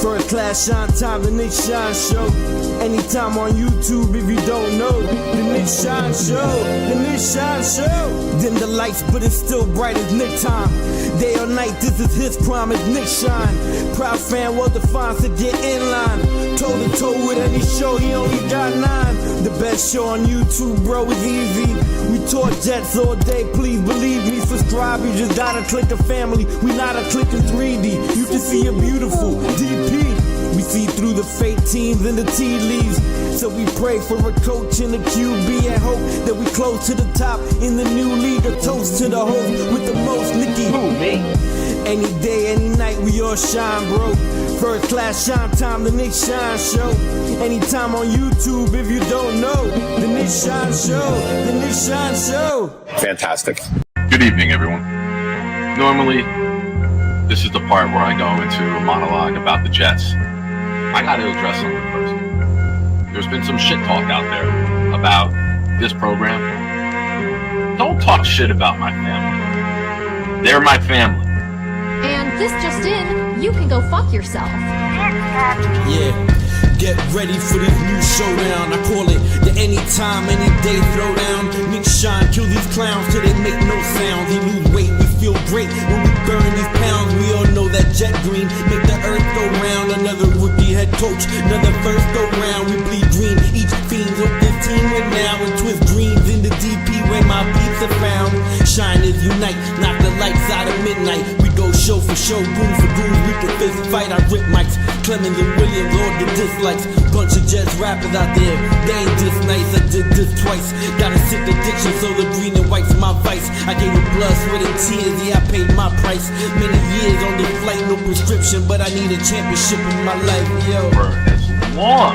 First class shine time, the Nick-Shine Show. Anytime on YouTube, if you don't know, the Nick-Shine Show, the Nick-Shine Show. Dim the lights, but it's still bright as Nick time. Day or night, this is his promise, Nick-Shine. Proud fan, well defined, to get in line. Toe to toe with any show, he only got 9. The best show on YouTube, bro, is easy. We talk Jets all day, please believe me. Subscribe, you just gotta click a family. We not a click in 3D. You can see a beautiful DP. We see through the fake teams and the tea leaves. So we pray for a coach and a QB and hope that we close to the top in the new league. A toast to the host with the most, Nicky. Who, me? Any day, any night, we all shine, bro. First class shine time, the Nick-Shine Show. Anytime on YouTube, if you don't know, the Nick-Shine Show, the Nick-Shine Show. Fantastic. Good evening, everyone. Normally, this is the part where I go into a monologue about the Jets. I got to address something first. There's been some shit talk out there about this program. Don't talk shit about my family. They're my family. And this just in, you can go fuck yourself. Yeah. Get ready for this new showdown. I call it the anytime, any day throwdown. Nick-Shine, kill these clowns till they make no sound. He lose weight, we feel great when we burn these pounds. We all know that jet green make the earth go round. Another rookie head coach, another first go round. We bleed green, each fiend hope this team win now. And twist dreams in the DP where my beats are found. Shine is unite, knock the lights out of midnight. We go show for show, goon for goon. We can fist fight, I rip mics. Clemens and Williams, all the dislikes. Bunch of Jets rappers out there, they ain't this nice. I did this twice. Got a sick addiction, so the green and white's my vice. I gave it blood, sweat, and tears. Yeah, I paid my price. Many years on this flight, no prescription, but I need a championship in my life, yo. For as long